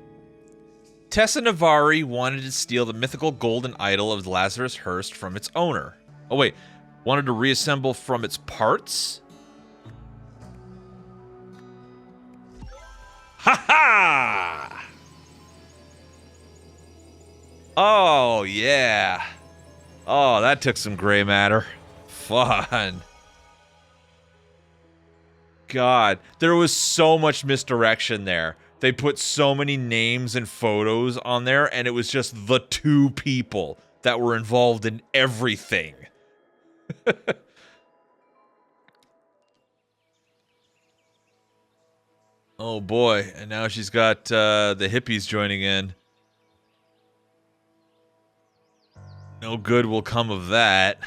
A: Tessa Navari wanted to steal the mythical golden idol of Lazarus Hearst from its owner. Oh, wait. Wanted to reassemble from its parts? Ha ha! Oh, yeah. Oh, that took some gray matter. Fun. God, there was so much misdirection there. They put so many names and photos on there, and it was just the two people that were involved in everything. Oh boy, and now she's got the hippies joining in. No good will come of that.